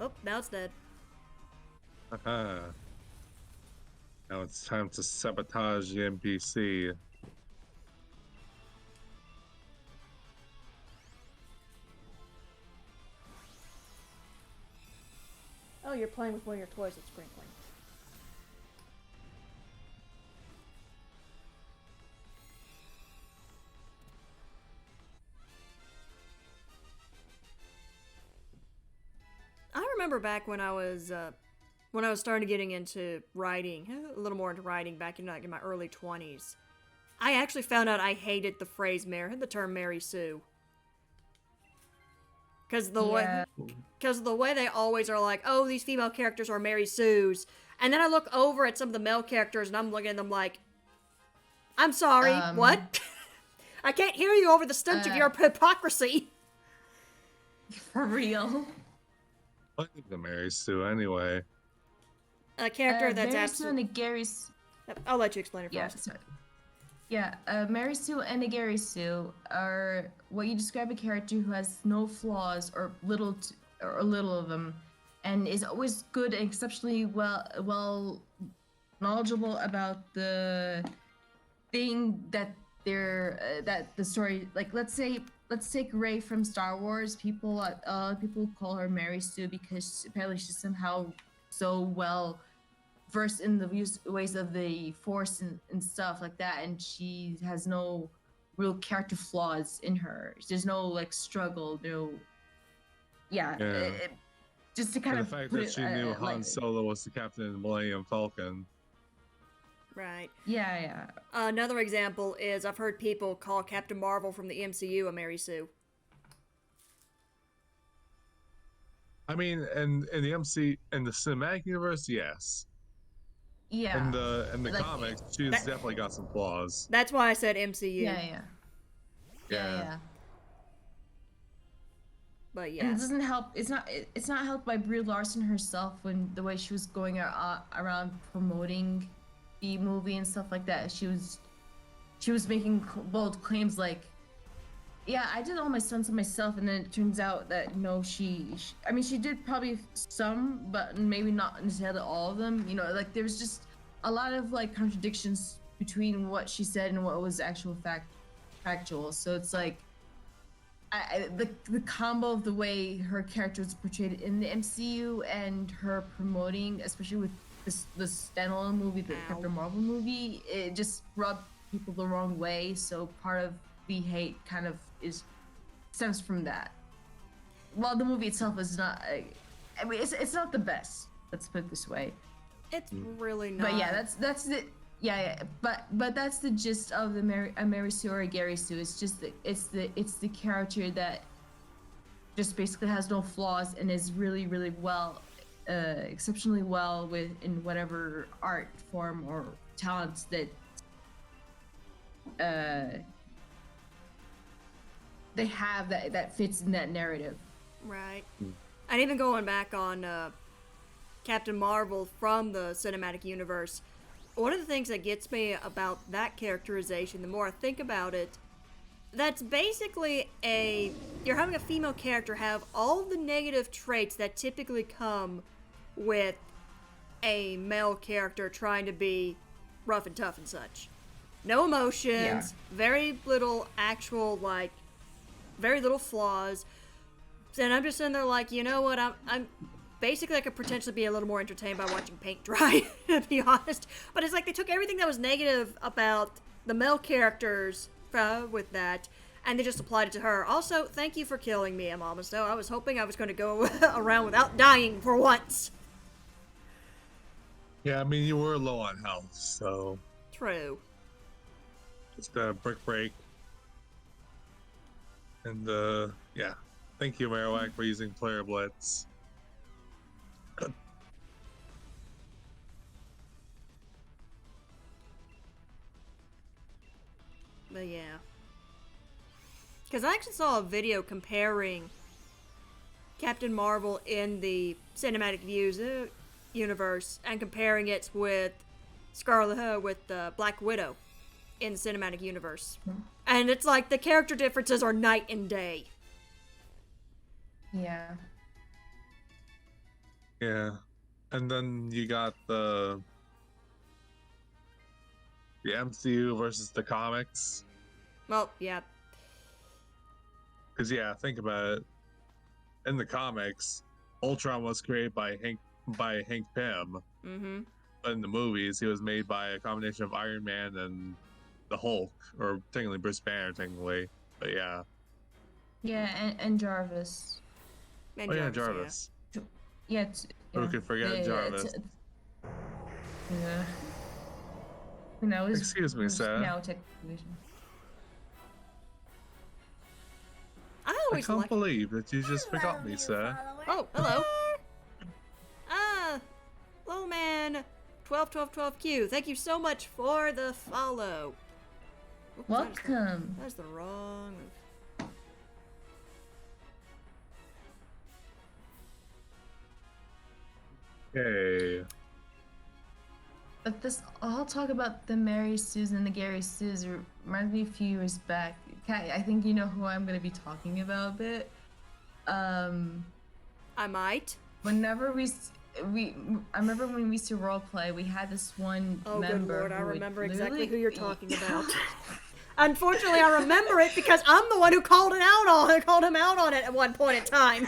[SPEAKER 1] Oh, now it's dead.
[SPEAKER 2] Haha. Now it's time to sabotage the NPC.
[SPEAKER 1] Oh, you're playing with one of your toys that's sprinkling. I remember back when I was starting getting into writing, a little more into writing back in like in my early 20s. I actually found out I hated the phrase the term Mary Sue. Because the way they always are like, oh, these female characters are Mary Sues, and then I look over at some of the male characters and I'm looking at them like, I'm sorry, what? I can't hear you over the stench of your hypocrisy.
[SPEAKER 3] For real.
[SPEAKER 2] I think the Mary Sue anyway.
[SPEAKER 1] A character that's
[SPEAKER 3] Mary Sue
[SPEAKER 1] absolutely.
[SPEAKER 3] and Gary's.
[SPEAKER 1] I'll let you explain it
[SPEAKER 3] Yeah,
[SPEAKER 1] first.
[SPEAKER 3] sorry. Yeah, Mary Sue and Nagari Sue are what you describe a character who has no flaws or little of them, and is always good and exceptionally well knowledgeable about the thing that that the story. Like let's take Rey from Star Wars. People call her Mary Sue because apparently she's somehow so well versed in the ways of the Force and stuff like that, and she has no real character flaws in her. There's no like struggle, just to kind
[SPEAKER 2] And
[SPEAKER 3] of
[SPEAKER 2] the fact
[SPEAKER 3] put
[SPEAKER 2] that
[SPEAKER 3] it,
[SPEAKER 2] she knew Han
[SPEAKER 3] lightly.
[SPEAKER 2] Solo was the captain of the Millennium Falcon.
[SPEAKER 1] Right.
[SPEAKER 3] Yeah.
[SPEAKER 1] Another example is I've heard people call Captain Marvel from the MCU a Mary Sue.
[SPEAKER 2] I mean, and in the cinematic universe, yes.
[SPEAKER 3] Yeah.
[SPEAKER 2] In the
[SPEAKER 3] Like,
[SPEAKER 2] comics, she's definitely got some flaws.
[SPEAKER 1] That's why I said MCU.
[SPEAKER 3] Yeah.
[SPEAKER 1] But
[SPEAKER 3] And
[SPEAKER 1] yeah.
[SPEAKER 3] it doesn't help. It's not helped by Brie Larson herself when the way she was going around promoting the movie and stuff like that. She was making bold claims like, yeah, I did all my stunts on myself, and then it turns out that no, she did probably some, but maybe not necessarily all of them. Like there was just a lot of like contradictions between what she said and what was factual. So it's like the combo of the way her character was portrayed in the MCU and her promoting, especially with this standalone movie, the Captain Marvel movie, it just rubbed people the wrong way. So part of the hate kind of stems from that. While the movie itself is not I mean, it's not the best. Let's put it this way.
[SPEAKER 1] It's really not.
[SPEAKER 3] But yeah, that's the but that's the gist of the Mary Sue or Gary Sue. It's just it's the character that just basically has no flaws and is really well, exceptionally well in whatever art form or talents that they have that fits in that narrative.
[SPEAKER 1] Right. And even going back on Captain Marvel from the cinematic universe, one of the things that gets me about that characterization, the more I think about it, that's basically you're having a female character have all the negative traits that typically come with a male character trying to be rough and tough and such. No emotions, very little actual, very little flaws. And I'm just sitting there like, you know what, I'm basically, I could potentially be a little more entertained by watching paint dry, to be honest. But it's like they took everything that was negative about the male characters with that, and they just applied it to her. Also, thank you for killing me, Amamosto. I was hoping I was going to go around without dying for once.
[SPEAKER 2] Yeah, I mean, you were low on health, so...
[SPEAKER 1] True.
[SPEAKER 2] Just a break. And, yeah. Thank you, Marowak, for using Player Blitz.
[SPEAKER 1] But yeah. Because I actually saw a video comparing Captain Marvel in the cinematic views universe and comparing it with Black Widow in the cinematic universe. And it's like the character differences are night and day.
[SPEAKER 3] Yeah.
[SPEAKER 2] Yeah. And then you got the MCU versus the comics.
[SPEAKER 1] Well, yeah.
[SPEAKER 2] Because, yeah, think about it. In the comics, Ultron was created by Hank Pym.
[SPEAKER 1] Mm-hmm.
[SPEAKER 2] But in the movies, he was made by a combination of Iron Man and the Hulk. Or technically Bruce Banner, technically. But yeah.
[SPEAKER 3] Yeah, and Jarvis.
[SPEAKER 1] And
[SPEAKER 2] oh, yeah, Jarvis.
[SPEAKER 3] Yeah.
[SPEAKER 2] Who could forget Jarvis?
[SPEAKER 3] Yeah. You know,
[SPEAKER 2] Excuse me, sir.
[SPEAKER 3] Now television.
[SPEAKER 2] I can't believe that you just forgot me, sir.
[SPEAKER 1] Oh, hello. Little man 121212Q. Thank you so much for the follow. Oops,
[SPEAKER 3] Welcome.
[SPEAKER 1] That's the wrong.
[SPEAKER 2] Okay.
[SPEAKER 3] But this, I'll talk about the Mary Sues and the Gary Sues. Reminds me a few years back. I think you know who I'm going to be talking about a bit.
[SPEAKER 1] I might.
[SPEAKER 3] Whenever I remember when we used to role play, we had this one member.
[SPEAKER 1] Oh, good lord, I remember exactly who you're talking about.
[SPEAKER 3] Yeah.
[SPEAKER 1] Unfortunately, I remember it because I'm the one who called him out on it at one point in time.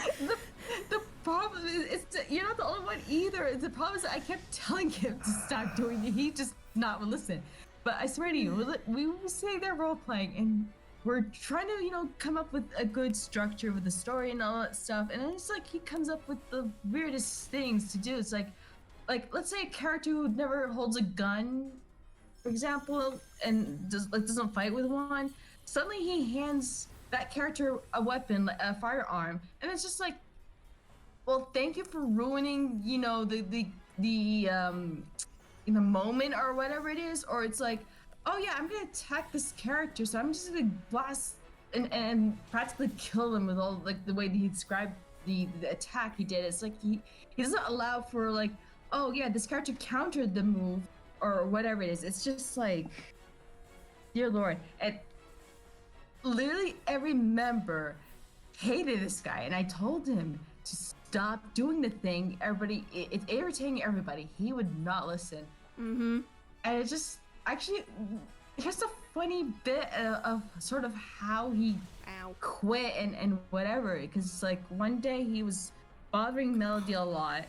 [SPEAKER 3] The problem is you're not the only one either. The problem is that I kept telling him to stop doing it. He just not would listen. But I swear to you, we were sitting there role playing and we're trying to, come up with a good structure with the story and all that stuff. And then it's like he comes up with the weirdest things to do. It's like let's say a character who never holds a gun, for example, and doesn't fight with one. Suddenly he hands that character a weapon, a firearm, and it's just like, well, thank you for ruining, the moment or whatever it is. Or it's like, oh yeah, I'm gonna attack this character, so I'm just gonna blast and practically kill him with all the way that he described the attack he did. It's like he doesn't allow for oh yeah, this character countered the move or whatever it is. It's just like, dear Lord, and literally every member hated this guy, and I told him to stop doing the thing. It's irritating everybody. He would not listen.
[SPEAKER 1] Mm-hmm.
[SPEAKER 3] And it just just a funny bit of sort of how he quit and whatever, because it's like one day he was bothering Melody a lot,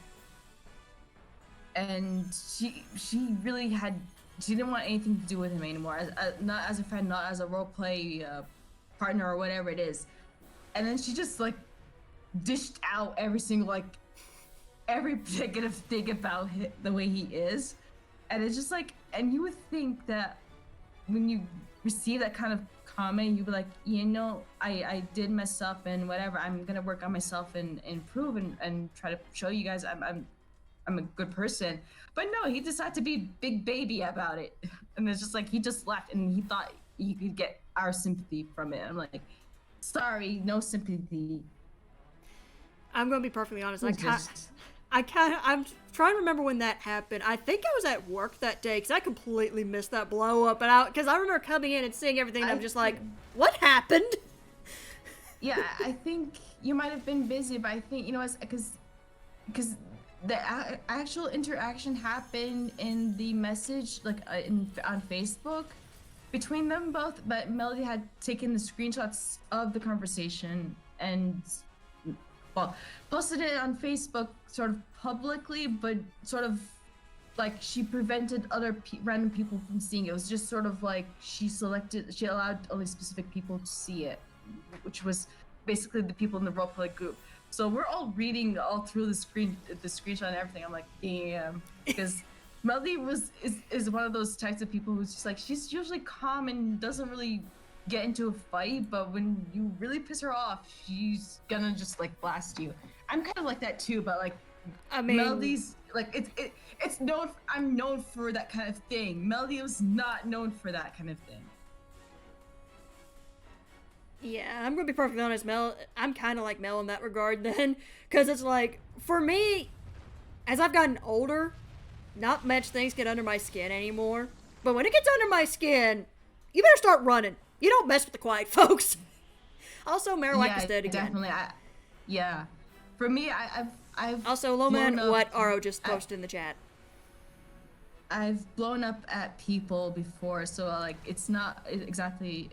[SPEAKER 3] and she really she didn't want anything to do with him anymore, not as a friend, not as a role play partner or whatever it is. And then she just dished out every single every negative thing about the way he is, and it's just like, and you would think that when you receive that kind of comment, you'd be like, I did mess up and whatever. I'm gonna work on myself and improve and try to show you guys I'm a good person. But no, he decided to be big baby about it, and it's just like he just left and he thought he could get our sympathy from it. I'm like, sorry, no sympathy.
[SPEAKER 1] I'm gonna be perfectly honest.
[SPEAKER 3] It's just-
[SPEAKER 1] I'm trying to remember when that happened. I think I was at work that day because I completely missed that blow up, because I remember coming in and seeing everything, and I'm just like, what happened?
[SPEAKER 3] Yeah, I think you might have been busy, but I think it's because the actual interaction happened in the message, like on Facebook, between them both. But Melody had taken the screenshots of the conversation and, well, posted it on Facebook sort of publicly, but sort of like she prevented other random people from seeing it. It was just sort of like she allowed only specific people to see it, which was basically the people in the roleplay group. So we're all reading all through the screenshot and everything. I'm like, damn, because Melody is one of those types of people who's just like, she's usually calm and doesn't really get into a fight, but when you really piss her off, she's gonna just like blast you. I'm kind of like that too, but like,
[SPEAKER 1] I mean,
[SPEAKER 3] Melody's like it's known. I'm known for that kind of thing. Melody was not known for that kind of thing.
[SPEAKER 1] Yeah, I'm gonna be perfectly honest, Mel. I'm kind of like Mel in that regard, then, because it's like, for me, as I've gotten older, not much things get under my skin anymore. But when it gets under my skin, you better start running. You don't mess with the quiet folks. Also, Marowak is dead again.
[SPEAKER 3] Definitely. Yeah. For me, I've
[SPEAKER 1] Also, Loman, what Aro just posted in the chat.
[SPEAKER 3] I've blown up at people before, so like it's not exactly.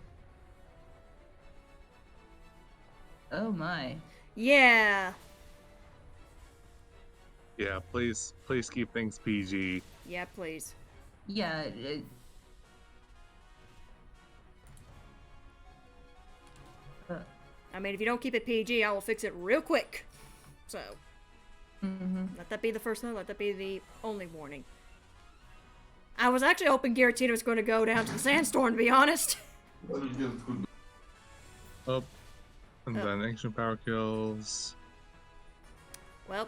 [SPEAKER 3] Oh my.
[SPEAKER 1] Yeah.
[SPEAKER 2] Yeah, please keep things PG.
[SPEAKER 1] Yeah, please.
[SPEAKER 3] Yeah.
[SPEAKER 1] I mean, if you don't keep it PG, I will fix it real quick. So, let that be the first one. Let that be the only warning. I was actually hoping Giratina was going to go down to the sandstorm, to be honest.
[SPEAKER 2] Oh, and then ancient power kills.
[SPEAKER 1] Well,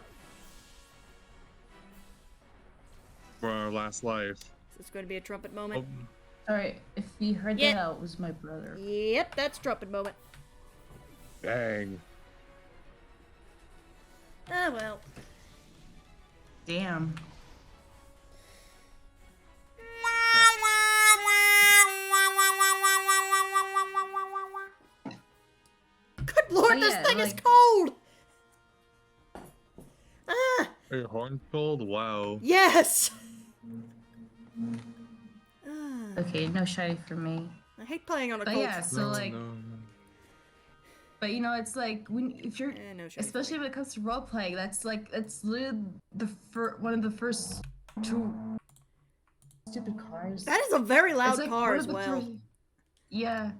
[SPEAKER 2] For our last life.
[SPEAKER 1] it's going to be a trumpet moment.
[SPEAKER 3] Sorry, if you heard
[SPEAKER 1] Yep.
[SPEAKER 3] that out, it was my brother.
[SPEAKER 1] Yep, that's trumpet moment.
[SPEAKER 2] Dang.
[SPEAKER 1] Ah, well.
[SPEAKER 3] Damn.
[SPEAKER 1] Good lord,
[SPEAKER 3] Oh,
[SPEAKER 1] this
[SPEAKER 3] yeah,
[SPEAKER 1] thing is
[SPEAKER 3] like-
[SPEAKER 1] cold! Ah,
[SPEAKER 2] Are your horns cold? Wow.
[SPEAKER 1] yes! Ah,
[SPEAKER 3] Okay, no shiny for me.
[SPEAKER 1] I hate playing on a
[SPEAKER 3] But
[SPEAKER 1] cold
[SPEAKER 3] yeah, so
[SPEAKER 2] No,
[SPEAKER 3] like,
[SPEAKER 2] no.
[SPEAKER 3] but it's like if you're,
[SPEAKER 1] no shiny
[SPEAKER 3] especially when it comes to role playing, that's literally the one of the first two stupid cars.
[SPEAKER 1] That is a very loud
[SPEAKER 3] It's, like,
[SPEAKER 1] car
[SPEAKER 3] one
[SPEAKER 1] as
[SPEAKER 3] of the
[SPEAKER 1] well.
[SPEAKER 3] Yeah.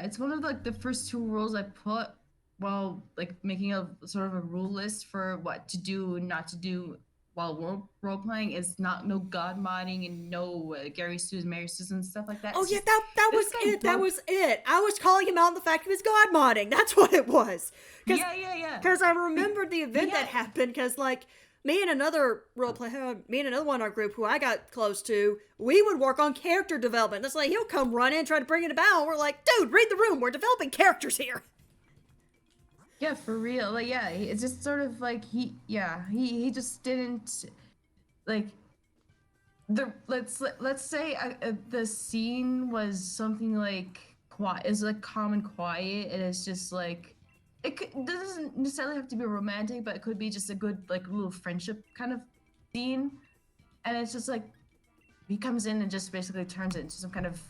[SPEAKER 3] It's one of like the first two rules I put while like making a sort of a rule list for what to do and not to do while role playing is no god modding and no Gary Sue's, Mary Susan and stuff like that.
[SPEAKER 1] Oh
[SPEAKER 3] It's
[SPEAKER 1] yeah,
[SPEAKER 3] just-
[SPEAKER 1] that was
[SPEAKER 3] this guy
[SPEAKER 1] it. That
[SPEAKER 3] broke-
[SPEAKER 1] was it. I was calling him out on the fact he was god modding. That's what it was.
[SPEAKER 3] Yeah.
[SPEAKER 1] Because I remembered the event
[SPEAKER 3] Yeah.
[SPEAKER 1] that happened. Because like me and another me and another one in our group who I got close to, we would work on character development. That's like he'll come run in, try to bring it about. We're like, dude, read the room. We're developing characters here.
[SPEAKER 3] Yeah, for real. Like, yeah, it's just sort of like he just didn't like let's say the scene was something like quiet, is like calm and quiet, and it's just like it doesn't necessarily have to be romantic, but it could be just a good like little friendship kind of scene, and it's just like he comes in and just basically turns it into some kind of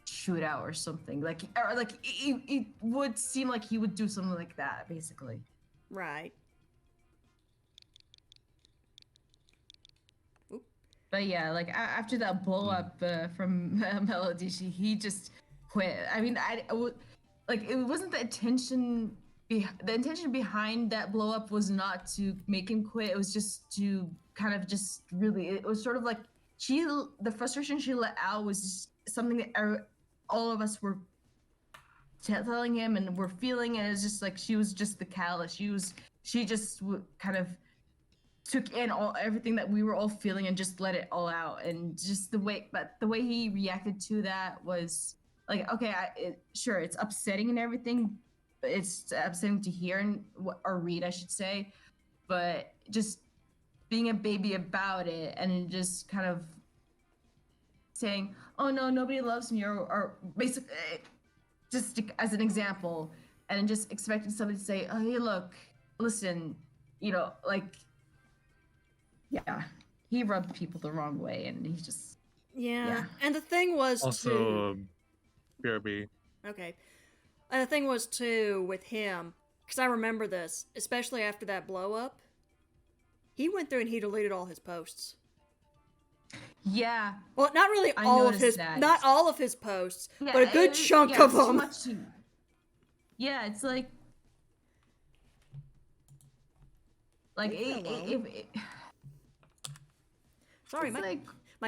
[SPEAKER 3] shootout or something, like it would seem like he would do something like that basically.
[SPEAKER 1] Right.
[SPEAKER 3] But yeah, like after that blow up from Melody, he just quit. I mean, like it wasn't the intention the intention behind that blow up was not to make him quit. It was just to kind of just really. It was sort of like the frustration she let out was just something that all of us were telling him and we're feeling, and it's just like she was just the catalyst. She just kind of took in everything that we were all feeling and just let it all out. And just the way he reacted to that was like, okay, sure, it's upsetting and everything. It's upsetting to hear or read, I should say, but just being a baby about it and just kind of saying, oh no, nobody loves me, or basically just as an example, and just expecting somebody to say, oh hey, look, listen, like, yeah, he rubbed people the wrong way, and he just
[SPEAKER 1] Yeah. And the thing was
[SPEAKER 2] also, BRB.
[SPEAKER 1] Okay. And the thing was too with him, because I remember this, especially after that blow up. He went through and he deleted all his posts.
[SPEAKER 3] Yeah.
[SPEAKER 1] Well, not really all of his, not all of his posts, but a good chunk of them.
[SPEAKER 3] Yeah, it's like
[SPEAKER 1] Sorry, my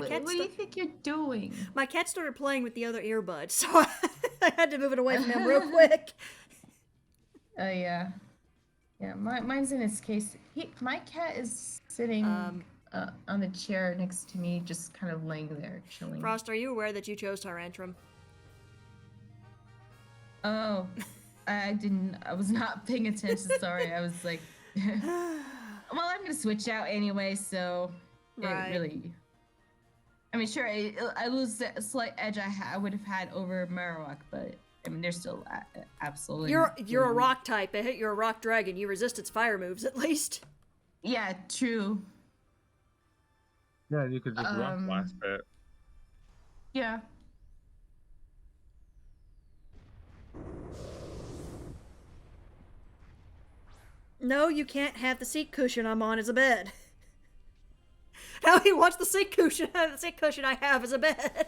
[SPEAKER 1] cat.
[SPEAKER 3] What do you think you're doing?
[SPEAKER 1] My cat started playing with the other earbud, so I had to move it away from him real quick.
[SPEAKER 3] Oh yeah. Yeah, mine's in his case. My cat is sitting on the chair next to me, just kind of laying there, chilling.
[SPEAKER 1] Frost, are you aware that you chose Tyrantrum?
[SPEAKER 3] Oh, I didn't. I was not paying attention. Sorry, I was like, well, I'm gonna switch out anyway, so
[SPEAKER 1] right.
[SPEAKER 3] It really. I mean, sure, I lose the slight edge I would have had over Marowak, but I mean, they're still absolutely.
[SPEAKER 1] You're a rock type. You're a rock dragon. You resist its fire moves, at least.
[SPEAKER 3] Yeah, true.
[SPEAKER 2] Yeah, you could just rock blast it.
[SPEAKER 3] Yeah.
[SPEAKER 1] No, you can't have the seat cushion I'm on as a bed. Now he wants the seat cushion. The seat cushion I have as a bed.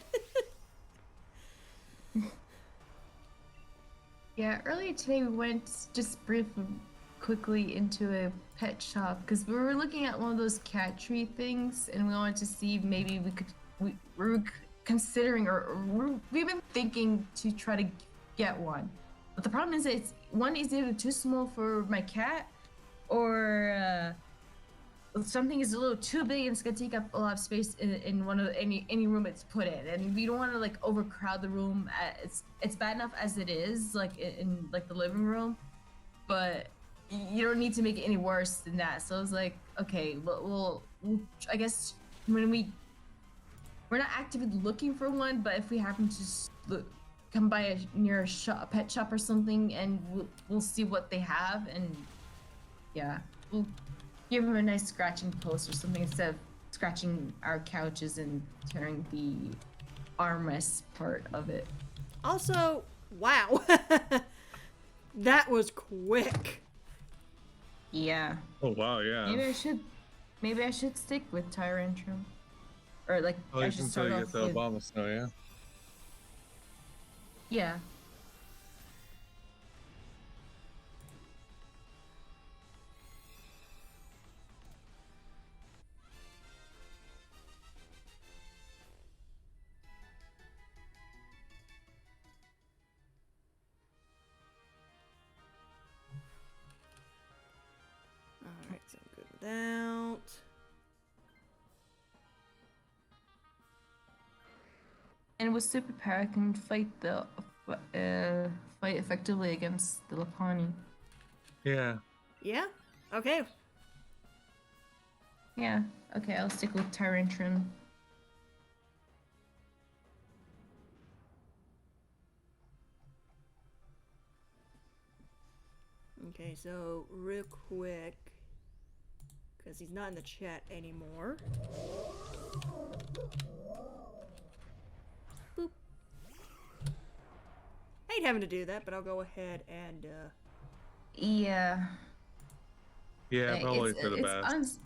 [SPEAKER 3] Yeah, earlier today we went just briefly, quickly into a pet shop because we were looking at one of those cat tree things, and we wanted to see maybe we were considering we've been thinking to try to get one. But the problem is it's either too small for my cat, or something is a little too big and it's gonna take up a lot of space in one of any room it's put in, and we don't want to like overcrowd the room. It's bad enough as it is, like in like the living room, but you don't need to make it any worse than that. So I was like, okay, we'll I guess when we're not actively looking for one, but if we happen to come by near a pet shop or something, and we'll see what they have, and yeah, we'll give him a nice scratching post or something instead of scratching our couches and tearing the armrest part of it.
[SPEAKER 1] Also, wow. That was quick.
[SPEAKER 3] Yeah.
[SPEAKER 2] Oh wow, yeah.
[SPEAKER 3] Maybe I should stick with Tyrantrum. Or like I should start off with
[SPEAKER 2] Obama Snow, yeah.
[SPEAKER 3] Yeah.
[SPEAKER 1] Alright, so I'm good without.
[SPEAKER 3] And with super power, I can fight fight effectively against the Lapani.
[SPEAKER 2] Yeah.
[SPEAKER 1] Yeah? Okay.
[SPEAKER 3] Yeah. Okay, I'll stick with Tyrantrum.
[SPEAKER 1] Okay, so real quick, because he's not in the chat anymore. Boop. I hate having to do that, but I'll go ahead and
[SPEAKER 3] Yeah.
[SPEAKER 2] Yeah, probably for the best.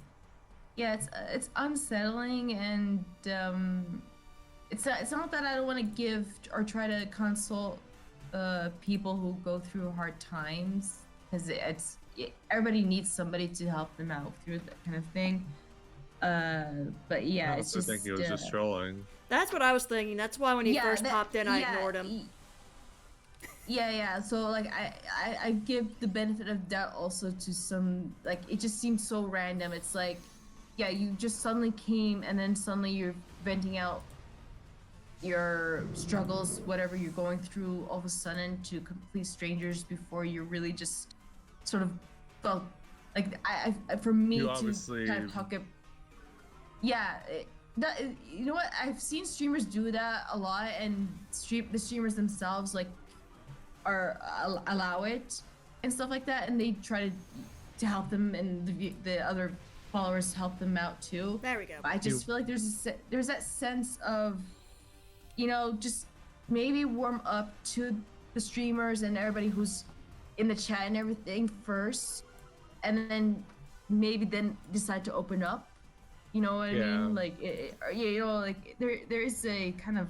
[SPEAKER 3] It's unsettling, and it's not that I don't want to give or try to consult people who go through hard times. because everybody needs somebody to help them out through that kind of thing. But yeah,
[SPEAKER 2] I
[SPEAKER 3] it's
[SPEAKER 2] also
[SPEAKER 3] just
[SPEAKER 2] think he was just trolling.
[SPEAKER 1] That's what I was thinking. That's why when he first popped in, I ignored him.
[SPEAKER 3] Yeah. So like I give the benefit of doubt also to some, like, it just seems so random. It's like, yeah, you just suddenly came and then suddenly you're venting out your struggles, whatever you're going through, all of a sudden to complete strangers before you really just sort of felt like for me
[SPEAKER 2] You
[SPEAKER 3] to
[SPEAKER 2] obviously-
[SPEAKER 3] kind of talk it. Yeah, you know what? I've seen streamers do that a lot, and the streamers themselves like allow it and stuff like that, and they try to help them, and the other followers help them out too.
[SPEAKER 1] There we go.
[SPEAKER 3] I just feel like there's that sense of, you know, just maybe warm up to the streamers and everybody who's in the chat and everything first, and then maybe then decide to open up. You know what I mean? Like, you know, like there is a kind of.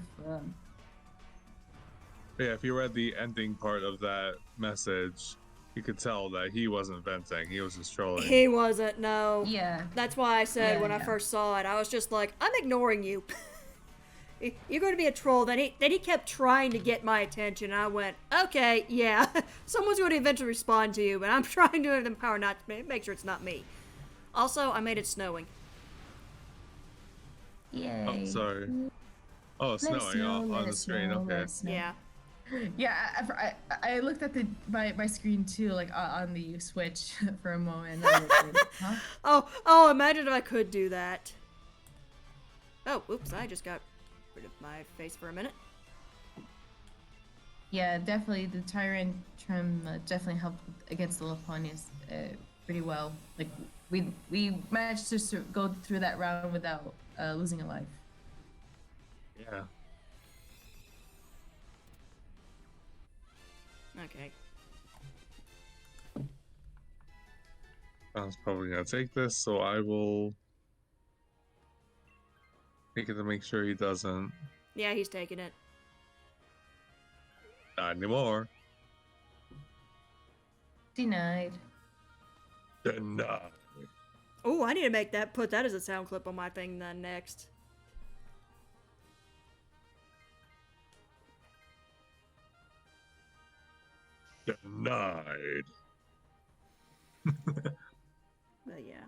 [SPEAKER 2] Yeah, if you read the ending part of that message, you could tell that he wasn't venting. He was just trolling.
[SPEAKER 1] He wasn't. No.
[SPEAKER 3] Yeah.
[SPEAKER 1] That's why I said when I first saw it, I was just like, I'm ignoring you. You're going to be a troll. Then he kept trying to get my attention. I went, okay, yeah, someone's going to eventually respond to you, but I'm trying to have the power not to make sure it's not me. Also, I made it snowing.
[SPEAKER 3] Yay.
[SPEAKER 2] Oh, sorry. Oh, it's snowing on the screen. Okay.
[SPEAKER 1] Yeah.
[SPEAKER 3] Yeah, I looked at my screen too, like on the Switch for a moment. I was like, huh?
[SPEAKER 1] Oh, imagine if I could do that. Oh, oops, I just got rid of my face for a minute.
[SPEAKER 3] Yeah, definitely the Tyrant Trim definitely helped against the Laponias pretty well. Like we managed to go through that round without losing a life.
[SPEAKER 2] Yeah.
[SPEAKER 1] Okay.
[SPEAKER 2] I was probably gonna take this, so I will take it to make sure he doesn't.
[SPEAKER 1] Yeah, he's taking it.
[SPEAKER 2] Not anymore.
[SPEAKER 3] Denied.
[SPEAKER 2] Denied.
[SPEAKER 1] Oh, I need to put that as a sound clip on my thing then next.
[SPEAKER 2] Denied.
[SPEAKER 1] But yeah.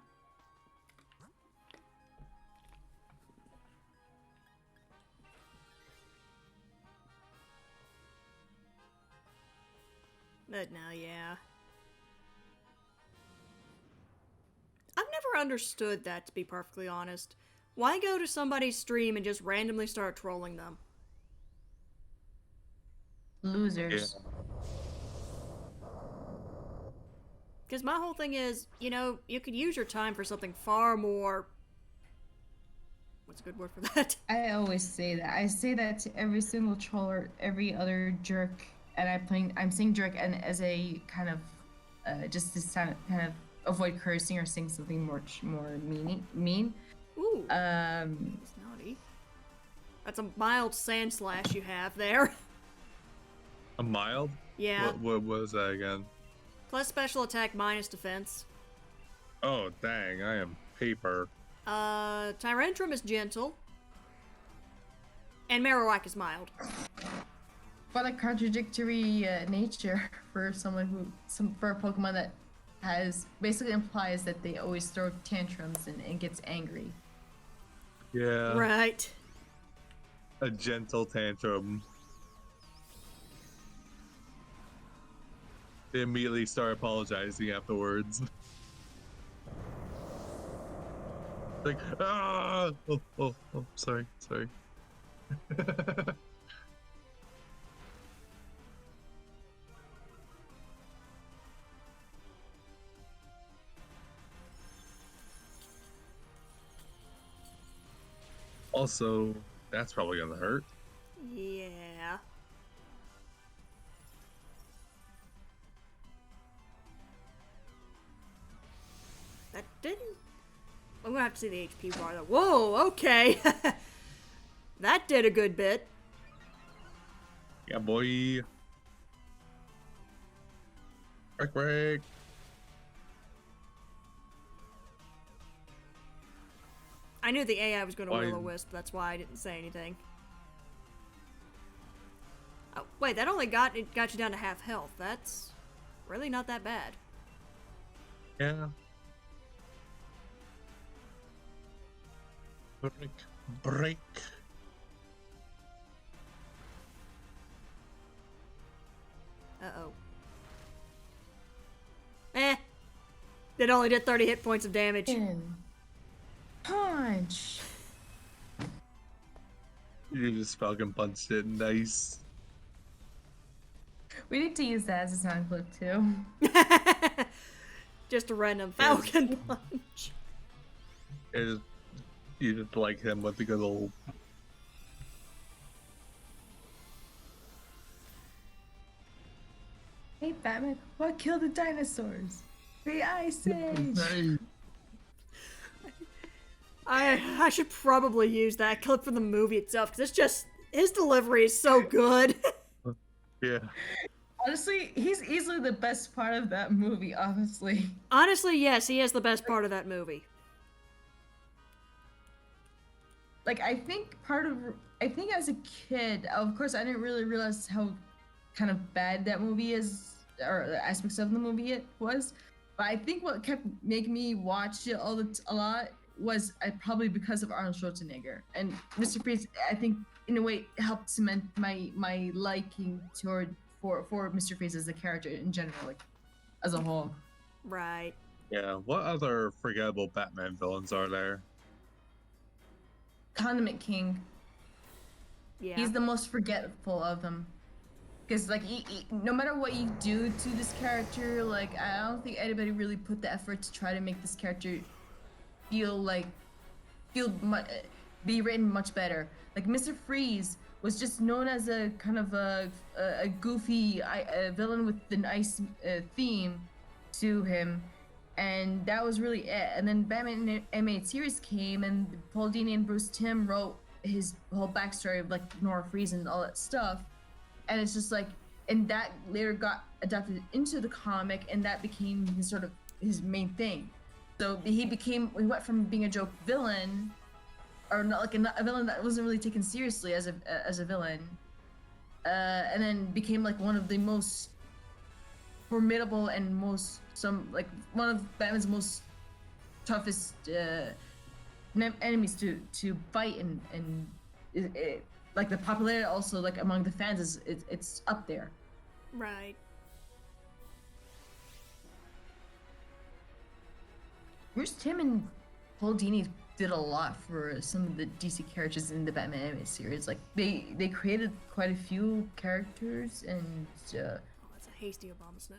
[SPEAKER 1] But no, yeah. I've never understood that, to be perfectly honest. Why go to somebody's stream and just randomly start trolling them?
[SPEAKER 3] Losers.
[SPEAKER 2] Yeah.
[SPEAKER 1] Because my whole thing is, you know, you could use your time for something far more... What's a good word for that?
[SPEAKER 3] I always say that. I say that to every single troller, every other jerk, and I'm saying jerk and as a kind of just to kind of avoid cursing or saying something more mean.
[SPEAKER 1] Ooh. It's naughty. That's a mild sand slash you have there.
[SPEAKER 2] A mild?
[SPEAKER 1] Yeah.
[SPEAKER 2] What was that again?
[SPEAKER 1] Plus special attack minus defense.
[SPEAKER 2] Oh, dang, I am paper.
[SPEAKER 1] Tyrantrum is gentle. And Marowak is mild.
[SPEAKER 3] What a contradictory nature for for a Pokemon that basically implies that they always throw tantrums and gets angry.
[SPEAKER 2] Yeah.
[SPEAKER 1] Right.
[SPEAKER 2] A gentle tantrum. They immediately start apologizing afterwards. Like, ah! Oh, sorry. Also, that's probably gonna hurt.
[SPEAKER 1] Yeah. That didn't... I'm gonna have to see the HP bar though. Whoa, okay. That did a good bit.
[SPEAKER 2] Yeah, boy. Break, break.
[SPEAKER 1] I knew the AI was going to
[SPEAKER 2] Why-
[SPEAKER 1] will-o-wisp, that's why I didn't say anything. Oh, wait, that only got you down to half health. That's really not that bad.
[SPEAKER 2] Yeah. Break, break.
[SPEAKER 1] Uh-oh. It only did 30 hit points of damage.
[SPEAKER 3] Punch.
[SPEAKER 2] You just fucking punched it. Nice.
[SPEAKER 3] We need to use that as a sound clip too.
[SPEAKER 1] Just a random falcon punch.
[SPEAKER 2] You just like him with the good old.
[SPEAKER 3] Hey Batman, what killed the dinosaurs? The Ice Age.
[SPEAKER 1] I should probably use that clip from the movie itself, because it's just, his delivery is so good.
[SPEAKER 2] Yeah.
[SPEAKER 3] Honestly, he's easily the best part of that movie, honestly.
[SPEAKER 1] Honestly, yes, he is the best part of that movie.
[SPEAKER 3] Like, I think as a kid, of course, I didn't really realize how kind of bad that movie is, or the aspects of the movie it was. But I think what kept making me watch it a lot was probably because of Arnold Schwarzenegger and Mr. Freeze. I think in a way helped cement my liking for Mr. Freeze as a character in general, like as a whole.
[SPEAKER 1] Right.
[SPEAKER 2] Yeah. What other forgettable Batman villains are there?
[SPEAKER 3] Condiment King.
[SPEAKER 1] Yeah.
[SPEAKER 3] He's the most forgetful of them. Because, like, no matter what you do to this character, like, I don't think anybody really put the effort to try to make this character be written much better. Like, Mr. Freeze was just known as a kind of a goofy villain with the nice theme to him. And that was really it. And then Batman animated series came, and Paul Dini and Bruce Timm wrote his whole backstory of, like, Nora Freeze and all that stuff. And it's just like, and that later got adapted into the comic, and that became his main thing. So he went from being a joke villain, or not like a villain that wasn't really taken seriously as a villain, and then became like one of the most formidable and one of Batman's most toughest enemies to fight, and like the popularity also, like among the fans, it's up there.
[SPEAKER 1] Right.
[SPEAKER 3] Bruce Timm and Paul Dini did a lot for some of the DC characters in the Batman animated series. Like they created quite a few characters, and
[SPEAKER 1] Oh, that's a hasty Obama snow.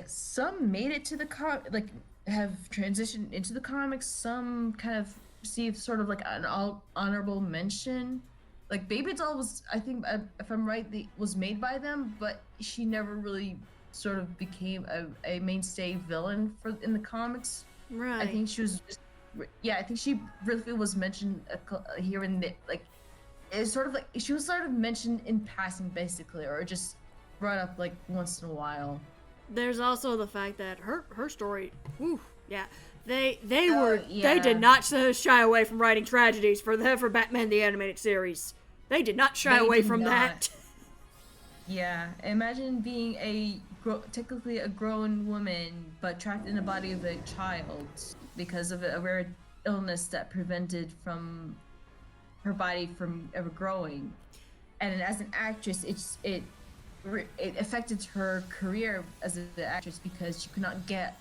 [SPEAKER 3] some made it to the like have transitioned into the comics. Some kind of received sort of like an honorable mention. Like Baby Doll was, I think, if I'm right, was made by them, but she never really sort of became a mainstay villain in the comics.
[SPEAKER 1] Right.
[SPEAKER 3] I think she was just, I think she briefly was mentioned here and there. Like, it's sort of like she was sort of mentioned in passing, basically, or just brought up like once in a while.
[SPEAKER 1] There's also the fact that her story, whew, yeah, they
[SPEAKER 3] Yeah.
[SPEAKER 1] did not shy away from writing tragedies for Batman the Animated Series. They did not shy
[SPEAKER 3] They
[SPEAKER 1] away
[SPEAKER 3] did
[SPEAKER 1] from
[SPEAKER 3] not.
[SPEAKER 1] that.
[SPEAKER 3] Yeah, imagine being technically a grown woman, but trapped in the body of a child because of a rare illness that prevented from her body from ever growing. And as an actress, it affected her career as an actress because she could not get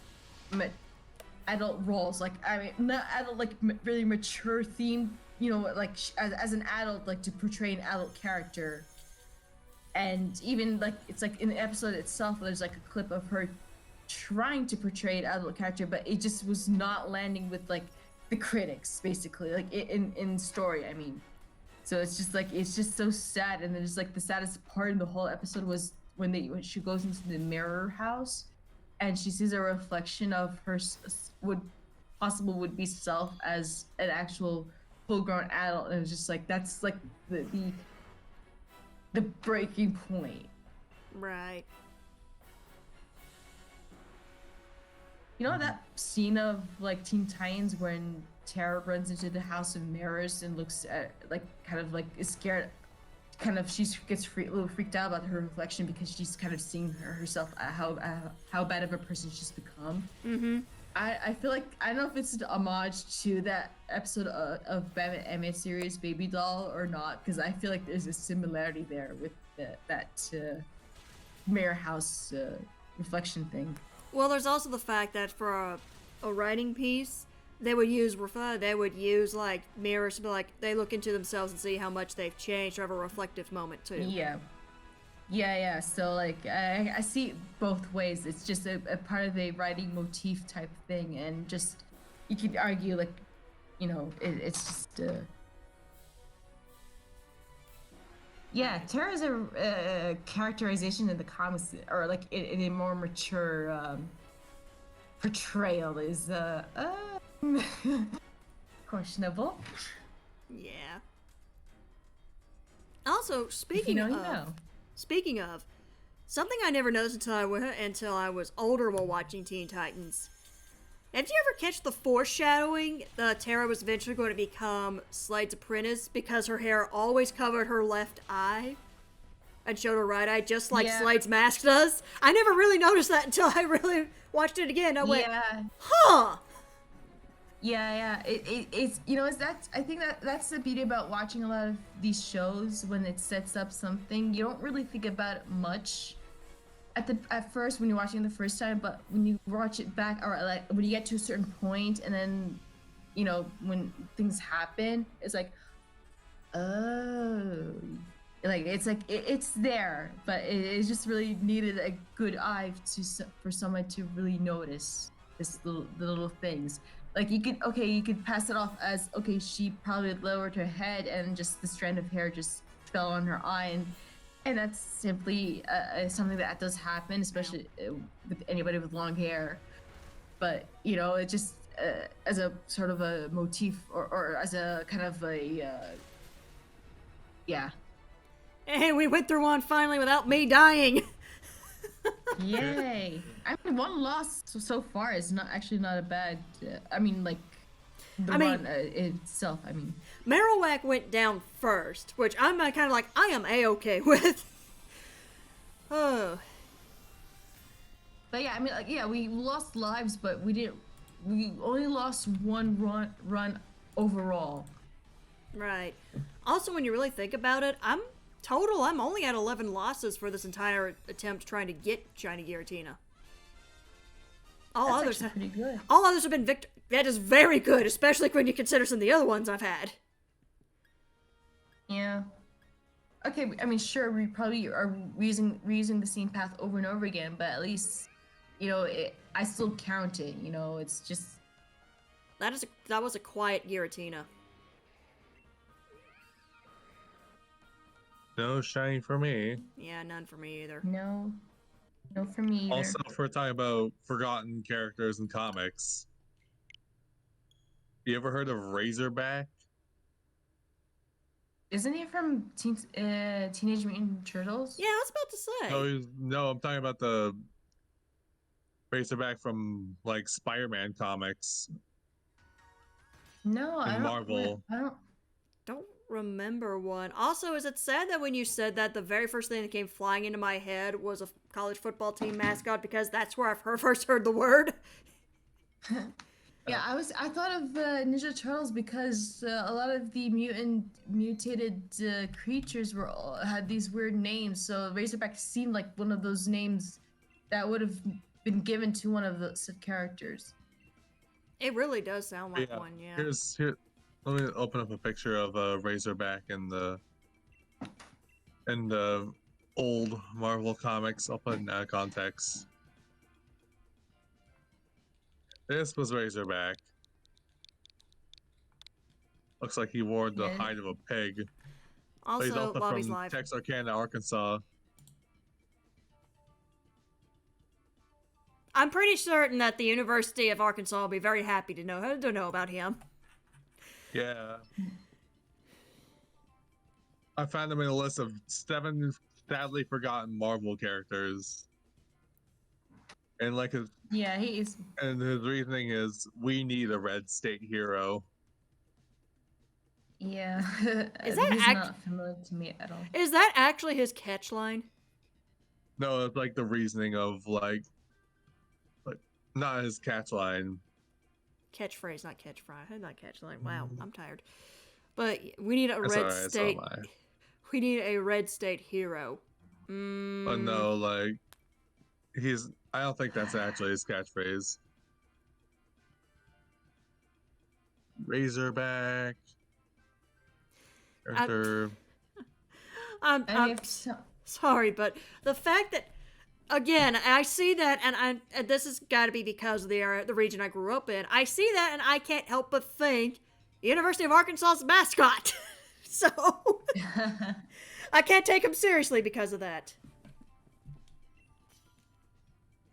[SPEAKER 3] adult roles. Like, I mean, not adult, like really mature theme, like as an adult, like to portray an adult character. And even like it's like in the episode itself, there's like a clip of her trying to portray an adult character, but it just was not landing with like the critics, basically, like in story. I mean, so it's just so sad. And then just like the saddest part in the whole episode was when she goes into the mirror house, and she sees a reflection of her would be self as an actual full-grown adult, and it was just like that's like the breaking point.
[SPEAKER 1] Right.
[SPEAKER 3] You know that scene of like Teen Titans when Tara runs into the House of Mirrors and looks at like kind of like is scared, kind of she gets a little freaked out about her reflection because she's kind of seeing herself how bad of a person she's become.
[SPEAKER 1] Mm-hmm.
[SPEAKER 3] I feel like I don't know if it's an homage to that episode of Batman animated series Baby Doll or not, because I feel like there's a similarity there with that mirror house reflection thing.
[SPEAKER 1] Well, there's also the fact that for a writing piece, they would use like mirrors to be like they look into themselves and see how much they've changed or have a reflective moment too.
[SPEAKER 3] Yeah. So like I see it both ways. It's just a part of a writing motif type thing, and just you could argue like, you know, it's just. Yeah, Tara's a characterization in the comics, or like in a more mature portrayal, is questionable.
[SPEAKER 1] Yeah. Also, speaking of, something I never noticed until I was older while watching Teen Titans. Did you ever catch the foreshadowing that Tara was eventually going to become Slade's apprentice because her hair always covered her left eye and showed her right eye, just like Slade's mask does? I never really noticed that until I really watched it again. I went, huh.
[SPEAKER 3] Yeah. It's you know, I think that's the beauty about watching a lot of these shows. When it sets up something, you don't really think about it much at first when you're watching it the first time, but when you watch it back, or like when you get to a certain point, and then, you know, when things happen, it's like, oh, like it's there, but it just really needed a good eye for someone to really notice the little things. Like you could pass it off as, okay, she probably lowered her head and just the strand of hair just fell on her eye, and that's simply something that does happen, especially with anybody with long hair. But, you know, it just as a sort of a motif, or as a kind of a yeah.
[SPEAKER 1] Hey, we went through one finally without me dying.
[SPEAKER 3] Yay! I mean, one loss so far is not a bad. I mean, like the run itself. I mean,
[SPEAKER 1] Marowak went down first, which I'm kind of like, I am a-okay with. Oh.
[SPEAKER 3] But yeah, I mean, like, yeah, we lost lives, but we only lost one run overall.
[SPEAKER 1] Right. Also, when you really think about it, I'm only at 11 losses for this entire attempt trying to get Shiny Giratina.
[SPEAKER 3] That's actually pretty good.
[SPEAKER 1] All others have been victor. That is very good, especially when you consider some of the other ones I've had.
[SPEAKER 3] Yeah. Okay, I mean, sure, we probably are reusing the same path over and over again, but at least, you know, I still count it. You know, it's just
[SPEAKER 1] that was a quiet Giratina.
[SPEAKER 2] No shiny for me.
[SPEAKER 1] Yeah, none for me either.
[SPEAKER 3] No for me either.
[SPEAKER 2] Also, if we're talking about forgotten characters in comics, you ever heard of Razorback?
[SPEAKER 3] Isn't he from Teenage Mutant Turtles?
[SPEAKER 1] Yeah, I was about to say.
[SPEAKER 2] No, I'm talking about the Razorback from like Spider-Man comics.
[SPEAKER 3] No, I don't.
[SPEAKER 2] Marvel.
[SPEAKER 3] I
[SPEAKER 1] don't remember one. Also, is it sad that when you said that, the very first thing that came flying into my head was a college football team mascot, because that's where I've first heard the word?
[SPEAKER 3] Yeah, I thought of Ninja Turtles because a lot of the mutated creatures had these weird names. So Razorback seemed like one of those names that would have been given to one of those characters.
[SPEAKER 1] It really does sound like one, yeah.
[SPEAKER 2] Here, let me open up a picture of Razorback in the old Marvel comics. I'll put it in context. This was Razorback. Looks like he wore the hide of a pig.
[SPEAKER 1] Also,
[SPEAKER 2] he's also
[SPEAKER 1] Bobby's
[SPEAKER 2] from
[SPEAKER 1] live.
[SPEAKER 2] Texarkana, Arkansas.
[SPEAKER 1] I'm pretty certain that the University of Arkansas will be very happy to know about him.
[SPEAKER 2] Yeah. I found him in a list of 7 sadly forgotten Marvel characters. And like his
[SPEAKER 3] Yeah, he is.
[SPEAKER 2] and his reasoning is we need a red state hero.
[SPEAKER 3] Yeah,
[SPEAKER 1] Is that
[SPEAKER 3] he's not familiar to me at all.
[SPEAKER 1] Is that actually his catch line?
[SPEAKER 2] No, it's like the reasoning of like not his catch line.
[SPEAKER 1] Catchphrase, not catchfry. Not catch line. Wow, I'm tired. But we need a
[SPEAKER 2] That's
[SPEAKER 1] red
[SPEAKER 2] alright,
[SPEAKER 1] state.
[SPEAKER 2] so am I.
[SPEAKER 1] We need a red state hero.
[SPEAKER 2] But no, like I don't think that's actually his catchphrase. Razorback. Character.
[SPEAKER 1] I'm sorry, but the fact that, again, I see that, and this has got to be because of the region I grew up in. I see that, and I can't help but think University of Arkansas's mascot. So I can't take him seriously because of that.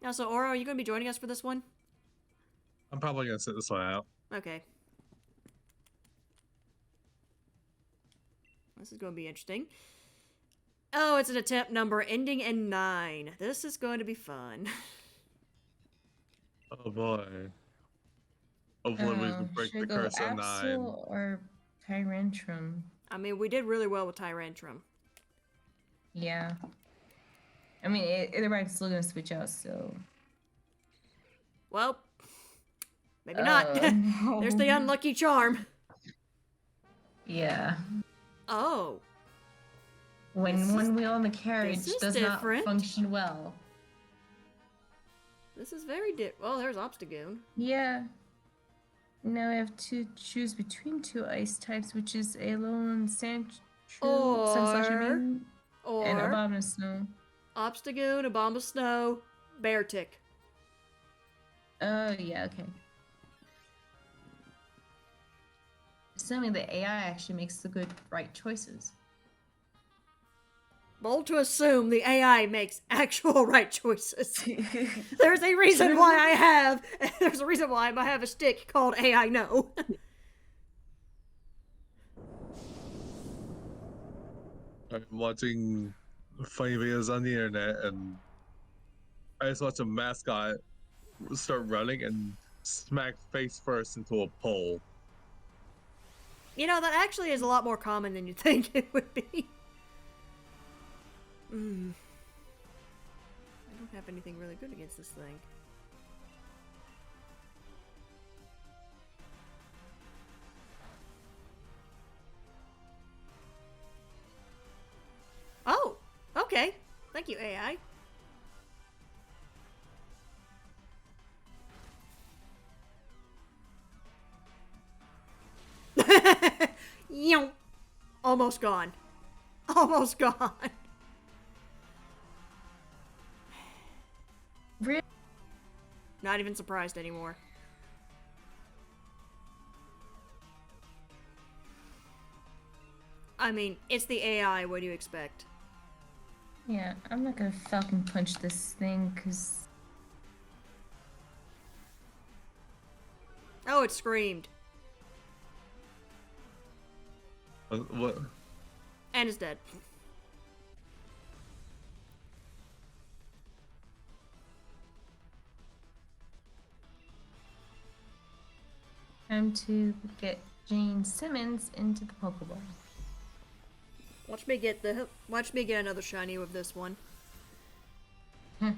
[SPEAKER 1] Now, so Aura, are you going to be joining us for this one?
[SPEAKER 2] I'm probably gonna sit this one out.
[SPEAKER 1] Okay. This is going to be interesting. Oh, it's an attempt number ending in 9. This is going to be fun.
[SPEAKER 2] Oh boy. Hopefully we can break the curse of 9.
[SPEAKER 3] Absol or Tyrantrum?
[SPEAKER 1] I mean, we did really well with Tyrantrum.
[SPEAKER 3] Yeah. I mean, everybody's still gonna switch out, so.
[SPEAKER 1] Well, maybe not.
[SPEAKER 3] No.
[SPEAKER 1] There's the unlucky charm.
[SPEAKER 3] Yeah.
[SPEAKER 1] Oh.
[SPEAKER 3] When one wheel in the carriage
[SPEAKER 1] this is
[SPEAKER 3] does
[SPEAKER 1] different.
[SPEAKER 3] not function well.
[SPEAKER 1] This is very well, there's Obstagoon.
[SPEAKER 3] Yeah. Now I have to choose between 2 ice types, which is Alolan Sandshrew, and
[SPEAKER 1] Or
[SPEAKER 3] Abomasnow.
[SPEAKER 1] Obstagoon, Abomasnow, Beartic.
[SPEAKER 3] Oh, yeah, okay. Assuming the AI actually makes the right choices.
[SPEAKER 1] Bold to assume the AI makes actual right choices. There's a reason why I have a stick called AI No.
[SPEAKER 2] I'm watching funny videos on the internet and I just watched a mascot start running and smack face first into a pole.
[SPEAKER 1] You know, that actually is a lot more common than you'd think it would be. I don't have anything really good against this thing. Oh, okay. Thank you, AI. Yow. Almost gone. Almost gone.
[SPEAKER 3] Really?
[SPEAKER 1] Not even surprised anymore. I mean, it's the AI. What do you expect?
[SPEAKER 3] Yeah, I'm not gonna Falcon Punch this thing, because...
[SPEAKER 1] Oh, it screamed.
[SPEAKER 2] What?
[SPEAKER 1] And is dead.
[SPEAKER 3] Time to get Jane Simmons into the Pokeball.
[SPEAKER 1] Watch me get another shiny with this one.
[SPEAKER 2] And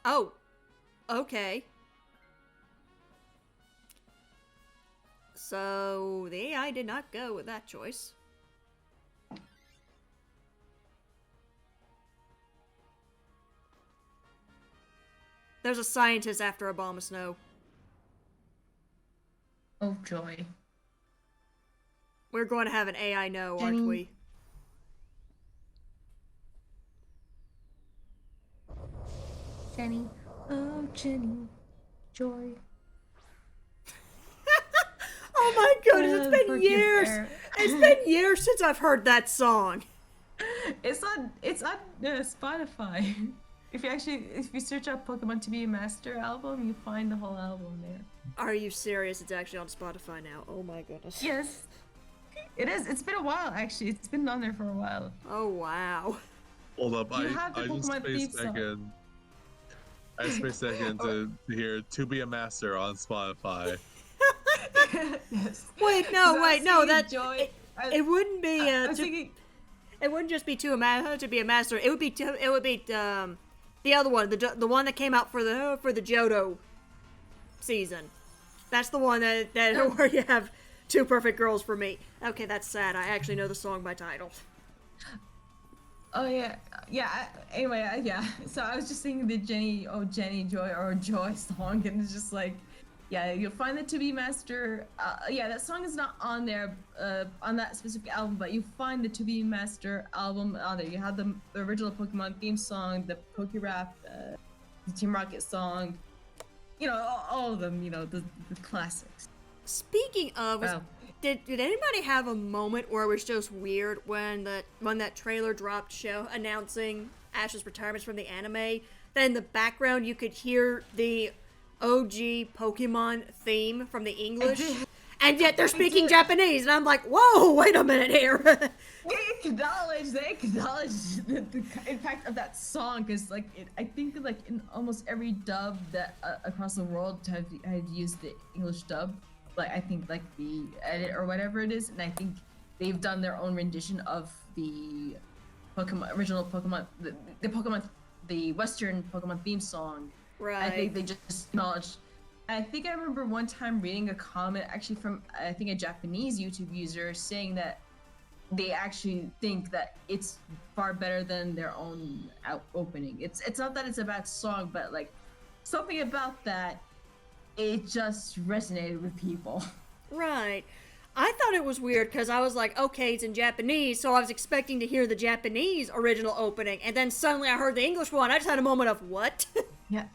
[SPEAKER 1] Oh, okay. So the AI did not go with that choice. There's a scientist after Abomasnow.
[SPEAKER 3] Oh, joy.
[SPEAKER 1] We're going to have an AI no,
[SPEAKER 3] Jenny.
[SPEAKER 1] aren't we?
[SPEAKER 3] Jenny. Oh, Jenny. Joy.
[SPEAKER 1] Oh my goodness, it's been years. It's been years since I've heard that song.
[SPEAKER 3] It's on Spotify. if you search up Pokemon To Be a Master album, you find the whole album there.
[SPEAKER 1] Are you serious? It's actually on Spotify now. Oh my goodness.
[SPEAKER 3] Yes, it is. It's been a while actually. It's been on there for a while.
[SPEAKER 1] Oh wow.
[SPEAKER 2] Hold up,
[SPEAKER 3] You have the
[SPEAKER 2] I just
[SPEAKER 3] Pokemon theme
[SPEAKER 2] spaced back
[SPEAKER 3] song.
[SPEAKER 2] in. I spaced back in to hear To Be a Master on Spotify.
[SPEAKER 3] Yes.
[SPEAKER 1] Wait, no, wait, no. That
[SPEAKER 3] Joy.
[SPEAKER 1] it wouldn't be.
[SPEAKER 3] I was thinking.
[SPEAKER 1] It wouldn't just be to be a master. It would be the other one, the one that came out for the Johto season. That's the one that where you have two perfect girls for me. Okay, that's sad. I actually know the song by title.
[SPEAKER 3] Oh yeah, yeah. Anyway, yeah. So I was just singing the Jenny Joy or Joy song, and it's just like, yeah, you'll find the To Be Master. Yeah, that song is not on there, on that specific album, but you find the To Be Master album on there. You have the original Pokemon theme song, the Poke Rap, the Team Rocket song. You know, all of them. You know, the classics.
[SPEAKER 1] Speaking of,
[SPEAKER 3] Wow.
[SPEAKER 1] did anybody have a moment where it was just weird when that trailer dropped show announcing Ash's retirement from the anime? Then in the background you could hear the OG Pokemon theme from the English, and yet they're speaking Japanese, and I'm like, whoa, wait a minute here.
[SPEAKER 3] They acknowledge the impact of that song, because like I think like in almost every dub that across the world have used the English dub, like I think like the edit or whatever it is, and I think they've done their own rendition of the original Pokemon, the Western Pokemon theme song.
[SPEAKER 1] Right.
[SPEAKER 3] I think they just acknowledged. I think I remember one time reading a comment actually from I think a Japanese YouTube user saying that they actually think that it's far better than their own opening. It's not that it's a bad song, but like something about that, it just resonated with people.
[SPEAKER 1] Right. I thought it was weird because I was like, okay, it's in Japanese, so I was expecting to hear the Japanese original opening, and then suddenly I heard the English one. I just had a moment of, what?
[SPEAKER 3] Yeah.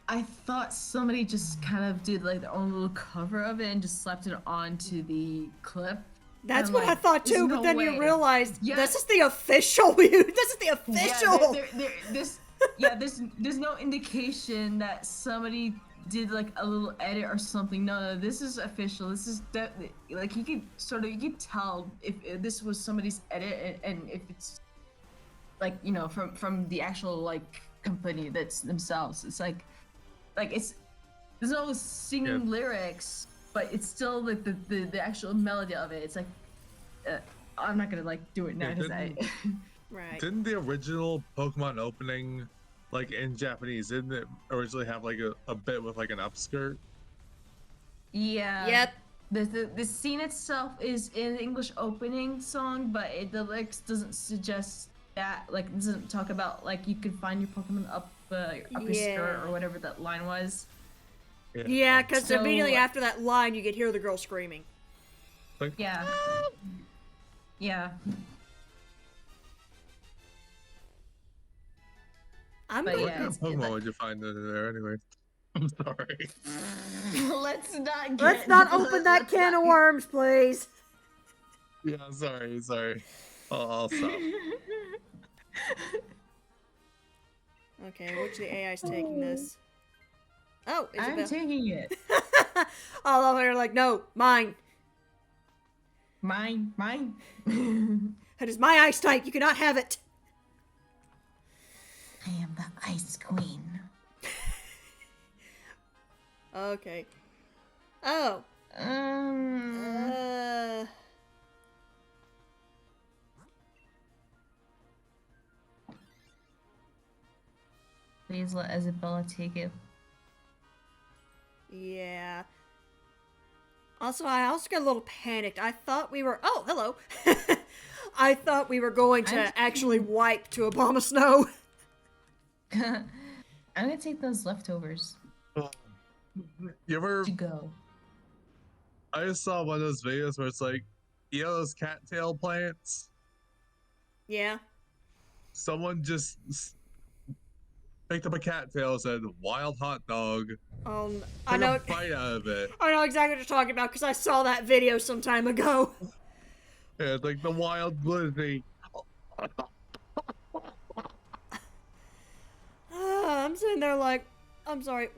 [SPEAKER 3] I thought somebody just kind of did like their own little cover of it and just slapped it onto the clip.
[SPEAKER 1] That's
[SPEAKER 3] And,
[SPEAKER 1] what I
[SPEAKER 3] like,
[SPEAKER 1] thought
[SPEAKER 3] there's
[SPEAKER 1] too,
[SPEAKER 3] no
[SPEAKER 1] but then you
[SPEAKER 3] way.
[SPEAKER 1] realized,
[SPEAKER 3] Yeah.
[SPEAKER 1] this is the official, this is the official!
[SPEAKER 3] There's no indication that somebody did like a little edit or something. No, this is official. This is like you could tell if this was somebody's edit and if it's like, you know, from the actual like company that's themselves. It's like it's there's no singing lyrics, but it's still like the actual melody of it. It's like I'm not gonna like do it now because
[SPEAKER 1] Right.
[SPEAKER 2] Didn't the original Pokemon opening, like in Japanese, didn't it originally have like a bit with like an upskirt?
[SPEAKER 3] Yeah.
[SPEAKER 1] Yep.
[SPEAKER 3] The scene itself is in the English opening song, but the lyrics doesn't suggest that. Like, it doesn't talk about like you could find your Pokemon up your skirt or whatever that line was.
[SPEAKER 1] Yeah, because
[SPEAKER 3] So-
[SPEAKER 1] immediately after that line, you could hear the girl screaming.
[SPEAKER 2] Like,
[SPEAKER 3] Yeah. Yeah.
[SPEAKER 1] I'm
[SPEAKER 3] But
[SPEAKER 1] going
[SPEAKER 2] what
[SPEAKER 3] yeah,
[SPEAKER 2] kind
[SPEAKER 3] it's
[SPEAKER 2] of Pokemon
[SPEAKER 3] like-
[SPEAKER 2] would you find in there anyway? I'm sorry.
[SPEAKER 3] Let's not
[SPEAKER 1] Let's not open that can of worms, please.
[SPEAKER 2] Yeah, sorry. I'll stop.
[SPEAKER 1] Okay, which of the AI's taking this? Oh, Isabel.
[SPEAKER 3] I'm taking it.
[SPEAKER 1] All over here, like, no, mine.
[SPEAKER 3] Mine.
[SPEAKER 1] That is my ice type. You cannot have it.
[SPEAKER 3] I am the Ice Queen.
[SPEAKER 1] Okay. Oh.
[SPEAKER 3] Please let Isabella take it.
[SPEAKER 1] Yeah. Also, I also got a little panicked. I thought we were. Oh, hello. I thought we were going to actually wipe to Abomasnow.
[SPEAKER 3] I'm gonna take those leftovers
[SPEAKER 2] You ever?
[SPEAKER 3] to go.
[SPEAKER 2] I just saw one of those videos where it's like, you know those cattail plants?
[SPEAKER 1] Yeah.
[SPEAKER 2] Someone just picked up a cattail and said, "Wild hot dog."
[SPEAKER 1] I
[SPEAKER 2] Took
[SPEAKER 1] know.
[SPEAKER 2] a bite out of it.
[SPEAKER 1] I know exactly what you're talking about because I saw that video some time ago.
[SPEAKER 2] Yeah, it's like the wild glizzy.
[SPEAKER 1] I'm sitting there like, I'm sorry,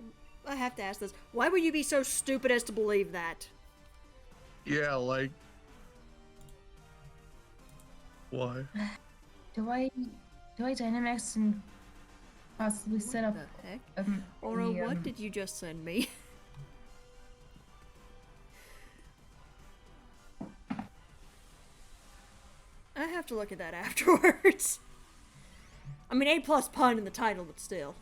[SPEAKER 1] I have to ask this. Why would you be so stupid as to believe that?
[SPEAKER 2] Yeah, like, why?
[SPEAKER 3] Do I Dynamax and possibly set up?
[SPEAKER 1] What the heck? Oro, what did you just send me? I have to look at that afterwards. I mean, A+ pun in the title, but still.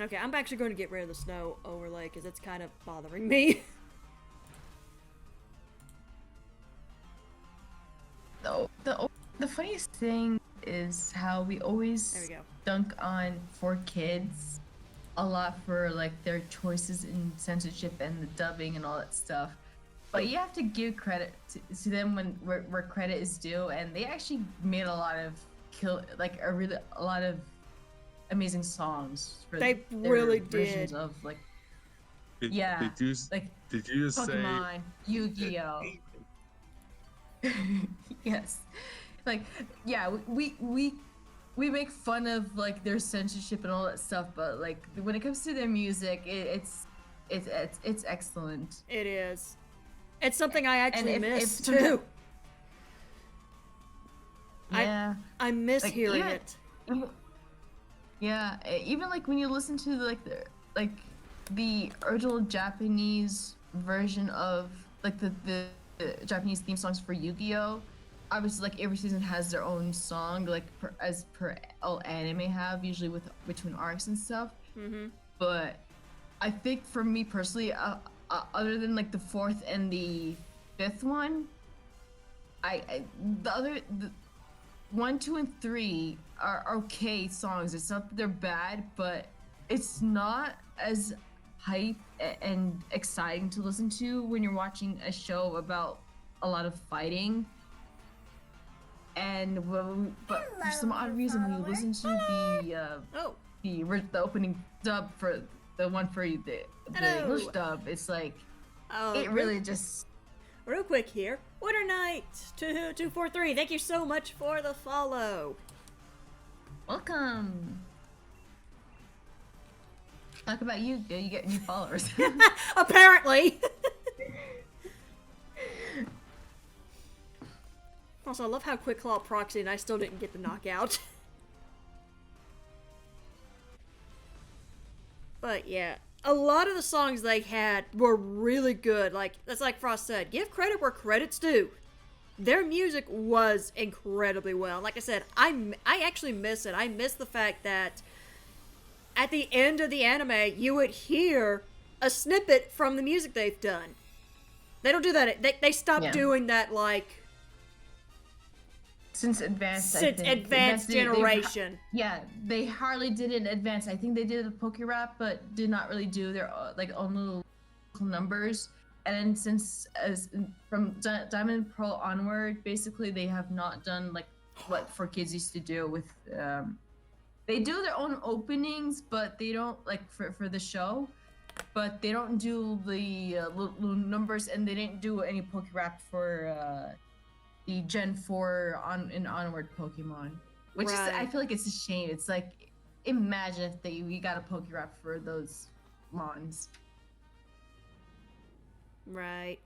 [SPEAKER 1] Okay, I'm actually going to get rid of the snow overlay because it's kind of bothering me.
[SPEAKER 3] The funniest thing is how we
[SPEAKER 1] There
[SPEAKER 3] always
[SPEAKER 1] we go.
[SPEAKER 3] dunk on 4Kids a lot for like their choices in censorship and the dubbing and all that stuff. But you have to give credit to them where credit is due, and they actually made a lot of a lot of amazing songs for
[SPEAKER 1] They
[SPEAKER 3] their
[SPEAKER 1] really
[SPEAKER 3] versions
[SPEAKER 1] did.
[SPEAKER 3] of like
[SPEAKER 2] Did,
[SPEAKER 3] yeah,
[SPEAKER 2] Did you,
[SPEAKER 3] like
[SPEAKER 2] did you just say?
[SPEAKER 3] Pokemon, Yu-Gi-Oh. Yes, like yeah, we make fun of like their censorship and all that stuff, but like when it comes to their music, it's excellent.
[SPEAKER 1] It is. It's something I actually
[SPEAKER 3] if
[SPEAKER 1] miss
[SPEAKER 3] sometimes-
[SPEAKER 1] too.
[SPEAKER 3] Yeah.
[SPEAKER 1] I miss
[SPEAKER 3] Like,
[SPEAKER 1] hearing
[SPEAKER 3] even-
[SPEAKER 1] it.
[SPEAKER 3] Yeah, even like when you listen to the original Japanese version of like the Japanese theme songs for Yu-Gi-Oh. Obviously, like every season has their own song, like as per all anime have, usually with between arcs and stuff.
[SPEAKER 1] Mm-hmm.
[SPEAKER 3] But I think for me personally, other than like the 4th and the 5th one, the 1, 2, and 3 are okay songs. It's not that they're bad, but it's not as hype and exciting to listen to when you're watching a show about a lot of fighting. And but for some odd reason, when you listen to the opening dub for the one for the
[SPEAKER 1] Hello.
[SPEAKER 3] English dub, it's like
[SPEAKER 1] Oh,
[SPEAKER 3] it really just
[SPEAKER 1] real quick here. Winter Knight 2243. Thank you so much for the follow.
[SPEAKER 3] welcome. Talk about you get new followers.
[SPEAKER 1] Apparently. Also, I love how Quick Claw proxy and I still didn't get the knockout. But yeah, a lot of the songs they had were really good. Like, that's like Frost said, give credit where credit's due. Their music was incredibly well. Like I said, I actually miss it. I miss the fact that at the end of the anime, you would hear a snippet from the music they've done. They don't do that. They stopped doing that, like,
[SPEAKER 3] since advanced, I
[SPEAKER 1] since
[SPEAKER 3] think.
[SPEAKER 1] advanced generation.
[SPEAKER 3] They hardly did it in advance. I think they did a Poke Rap, but did not really do their like own little numbers. And then since from Diamond and Pearl onward, basically they have not done like what 4Kids used to do with. They do their own openings, but they don't like for the show. But they don't do the little numbers, and they didn't do any Poke Rap for the Gen 4 and onward Pokemon. Which is, I feel like it's a shame. It's like, imagine if we got a Poke Rap for those Mons.
[SPEAKER 1] Right.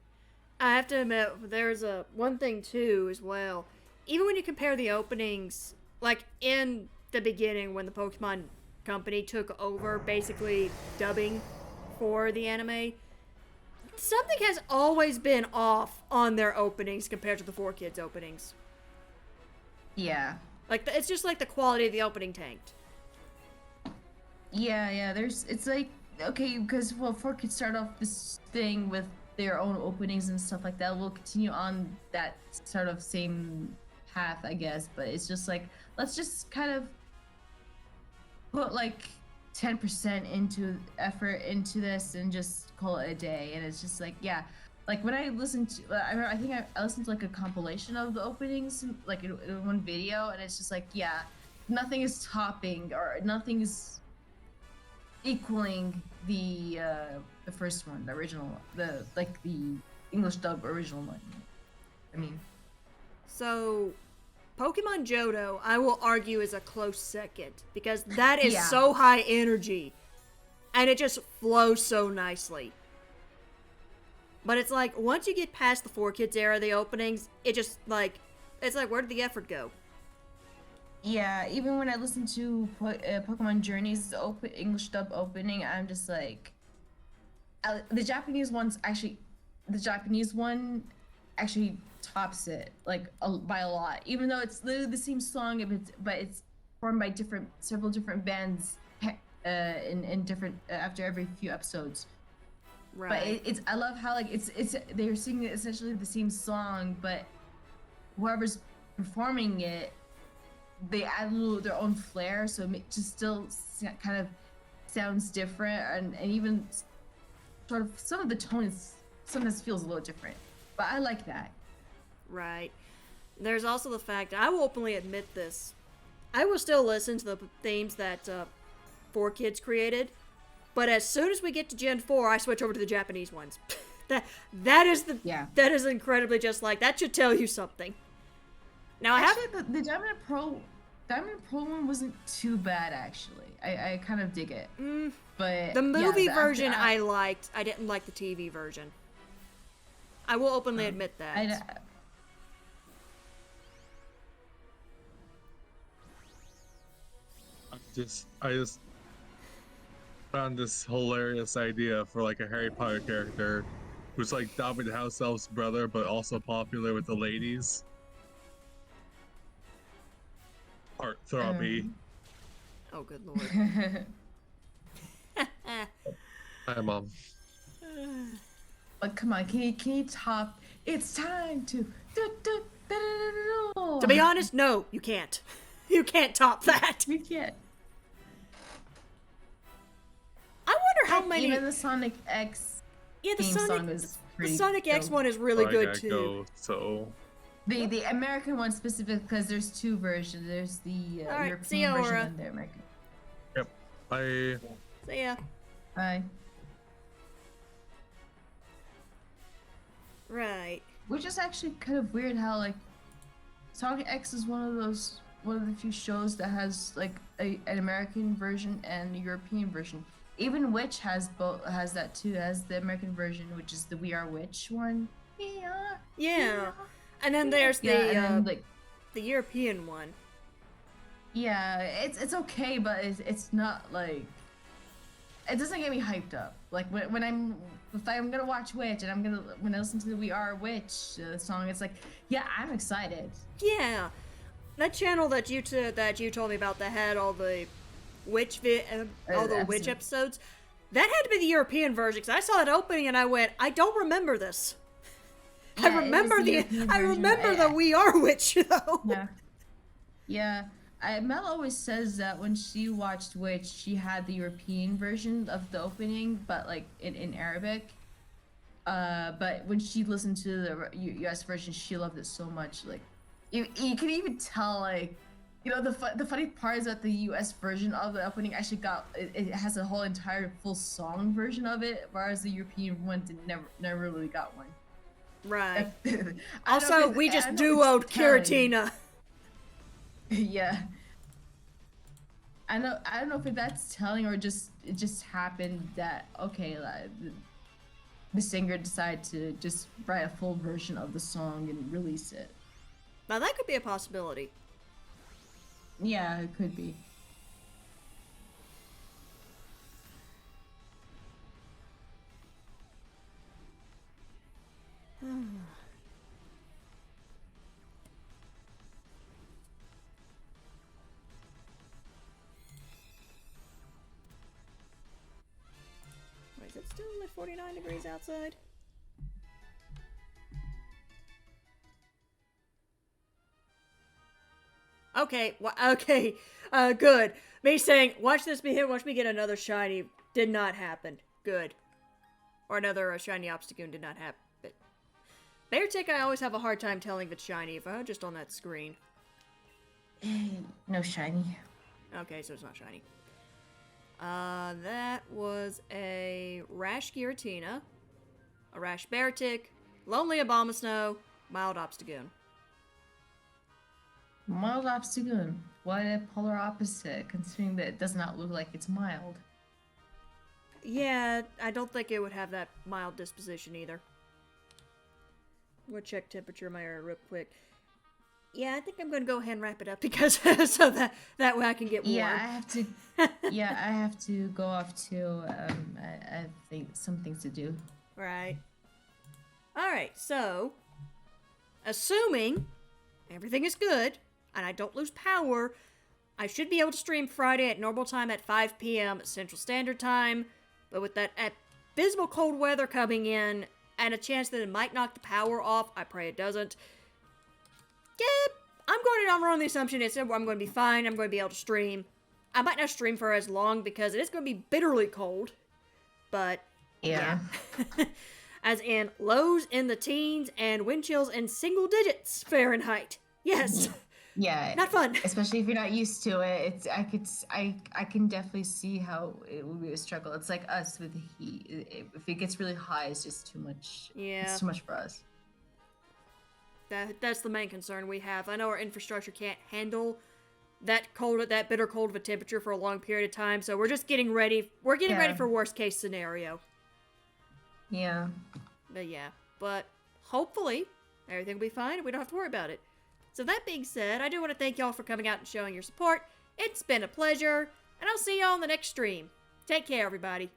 [SPEAKER 1] I have to admit, there's one thing too as well. Even when you compare the openings, like in the beginning when the Pokemon Company took over, basically dubbing for the anime, something has always been off on their openings compared to the 4Kids openings.
[SPEAKER 3] Yeah.
[SPEAKER 1] Like, it's just like the quality of the opening tanked.
[SPEAKER 3] Yeah. It's like, okay, because, well, 4Kids start off this thing with their own openings and stuff like that. We'll continue on that sort of same path, I guess. But it's just like, let's just kind of put like 10% into effort into this and just call it a day. And it's just like, yeah, like when I listened to, I think I listened to like a compilation of the openings, like in one video, and it's just like, yeah, nothing is topping or nothing is equaling the first one, the original, the English dub original one. I mean,
[SPEAKER 1] So, Pokemon Johto, I will argue, is a close second because that is
[SPEAKER 3] Yeah.
[SPEAKER 1] so high energy, and it just flows so nicely. But it's like once you get past the 4Kids era, the openings, it just like it's like where did the effort go?
[SPEAKER 3] yeah. Even when I listen to Pokemon Journeys English dub opening, I'm just like, the Japanese one actually tops it like by a lot. Even though it's literally the same song, but it's formed by several different bands in different after every few episodes.
[SPEAKER 1] Right.
[SPEAKER 3] But it's I love how like it's they're singing essentially the same song, but whoever's performing it, they add a little their own flair, so it just still kind of sounds different, and even sort of some of the tone is sometimes feels a little different. But I like that.
[SPEAKER 1] Right. There's also the fact, I will openly admit this, I will still listen to the themes that 4Kids created, but as soon as we get to Gen 4, I switch over to the Japanese ones. that is incredibly just like, that should tell you something. Now
[SPEAKER 3] Actually, the Diamond Pro one wasn't too bad actually. I kind of dig it. But
[SPEAKER 1] the movie
[SPEAKER 3] yeah,
[SPEAKER 1] version I liked. I didn't like the TV version. I will openly admit that.
[SPEAKER 2] I just found this hilarious idea for like a Harry Potter character who's like David House Elf's brother, but also popular with the ladies. Heartthrobbie.
[SPEAKER 1] Oh, good lord.
[SPEAKER 2] Hi, Mom.
[SPEAKER 3] But come on, can you top? It's time to.
[SPEAKER 1] To be honest, no, you can't. You can't top that.
[SPEAKER 3] You can't.
[SPEAKER 1] I wonder how many.
[SPEAKER 3] Even the Sonic X.
[SPEAKER 1] Yeah, the
[SPEAKER 3] theme
[SPEAKER 1] Sonic.
[SPEAKER 3] song is
[SPEAKER 1] The
[SPEAKER 3] pretty
[SPEAKER 1] Sonic X
[SPEAKER 3] dope.
[SPEAKER 1] one is really
[SPEAKER 2] I
[SPEAKER 1] good
[SPEAKER 2] gotta
[SPEAKER 1] too.
[SPEAKER 2] go, so
[SPEAKER 3] The American one specific because there's two versions. There's the
[SPEAKER 1] All right,
[SPEAKER 3] European
[SPEAKER 1] see ya,
[SPEAKER 3] version
[SPEAKER 1] Aura.
[SPEAKER 3] and the American.
[SPEAKER 2] yep. I
[SPEAKER 1] So yeah.
[SPEAKER 3] Bye.
[SPEAKER 1] Right.
[SPEAKER 3] Which is actually kind of weird how like Sonic X is one of the few shows that has like an American version and a European version. Even Witch has that too. Has the American version, which is the We Are Witch one.
[SPEAKER 1] Yeah. And then there's the
[SPEAKER 3] and then,
[SPEAKER 1] the European one.
[SPEAKER 3] yeah, it's okay, but it's not like it doesn't get me hyped up. Like if I'm gonna watch Witch and when I listen to the We Are Witch song, it's like, yeah, I'm excited.
[SPEAKER 1] Yeah. That channel that you told me about that had all the witch witch episodes. That had to be the European version because I saw that opening and I went, I don't remember this.
[SPEAKER 3] Yeah,
[SPEAKER 1] I remember
[SPEAKER 3] European version.
[SPEAKER 1] the We Are Witch though.
[SPEAKER 3] Yeah. Yeah. Mel always says that when she watched Witch, she had the European version of the opening, but like in Arabic. But when she listened to the US version, she loved it so much. Like, you can even tell, like, you know, the funny part is that the US version of the opening actually it has a whole entire full song version of it, whereas the European one never really got one.
[SPEAKER 1] Right.
[SPEAKER 3] I don't know
[SPEAKER 1] Also,
[SPEAKER 3] if
[SPEAKER 1] we
[SPEAKER 3] I
[SPEAKER 1] just
[SPEAKER 3] don't know if
[SPEAKER 1] duoed
[SPEAKER 3] it's telling.
[SPEAKER 1] Kiratina.
[SPEAKER 3] Yeah. I don't know if that's telling or it just happened that okay, like, the singer decided to just write a full version of the song and release it.
[SPEAKER 1] Now that could be a possibility.
[SPEAKER 3] Yeah, it could be.
[SPEAKER 1] Wait, is it still like 49 degrees outside? Okay, okay, good. Me saying, watch me get another shiny, did not happen. Good. Or another shiny Obstagoon did not happen. Beartick, I always have a hard time telling if it's shiny, if I'm just on that screen.
[SPEAKER 3] No shiny.
[SPEAKER 1] Okay, so it's not shiny. That was a Rash Giratina, a Rash Beartic, Lonely Abomasnow, Mild Obstagoon.
[SPEAKER 3] Mild Obstagoon. What a polar opposite, considering that it does not look like it's mild.
[SPEAKER 1] Yeah, I don't think it would have that mild disposition either. We'll check temperature in my area real quick. Yeah, I think I'm going to go ahead and wrap it up because so that way I can get warm.
[SPEAKER 3] Yeah, I have to. Yeah, I have to go off too. I think some things to do.
[SPEAKER 1] Right. All right. So, assuming everything is good and I don't lose power, I should be able to stream Friday at normal time at 5 p.m. Central Standard Time. But with that abysmal cold weather coming in and a chance that it might knock the power off, I pray it doesn't. Yeah, I'm going on the assumption it's I'm going to be fine. I'm going to be able to stream. I might not stream for as long because it is going to be bitterly cold. But
[SPEAKER 3] Yeah.
[SPEAKER 1] as in lows in the teens and wind chills in single digits Fahrenheit. Yes.
[SPEAKER 3] Yeah.
[SPEAKER 1] Not fun.
[SPEAKER 3] Especially if you're not used to it. I can definitely see how it would be a struggle. It's like us with the heat. If it gets really high, it's just too much.
[SPEAKER 1] Yeah.
[SPEAKER 3] It's too much for us.
[SPEAKER 1] That's the main concern we have. I know our infrastructure can't handle that bitter cold of a temperature for a long period of time, so we're just getting ready. We're getting ready for worst case scenario.
[SPEAKER 3] Yeah.
[SPEAKER 1] But hopefully everything will be fine and we don't have to worry about it. So that being said, I do want to thank y'all for coming out and showing your support. It's been a pleasure, and I'll see y'all on the next stream. Take care, everybody.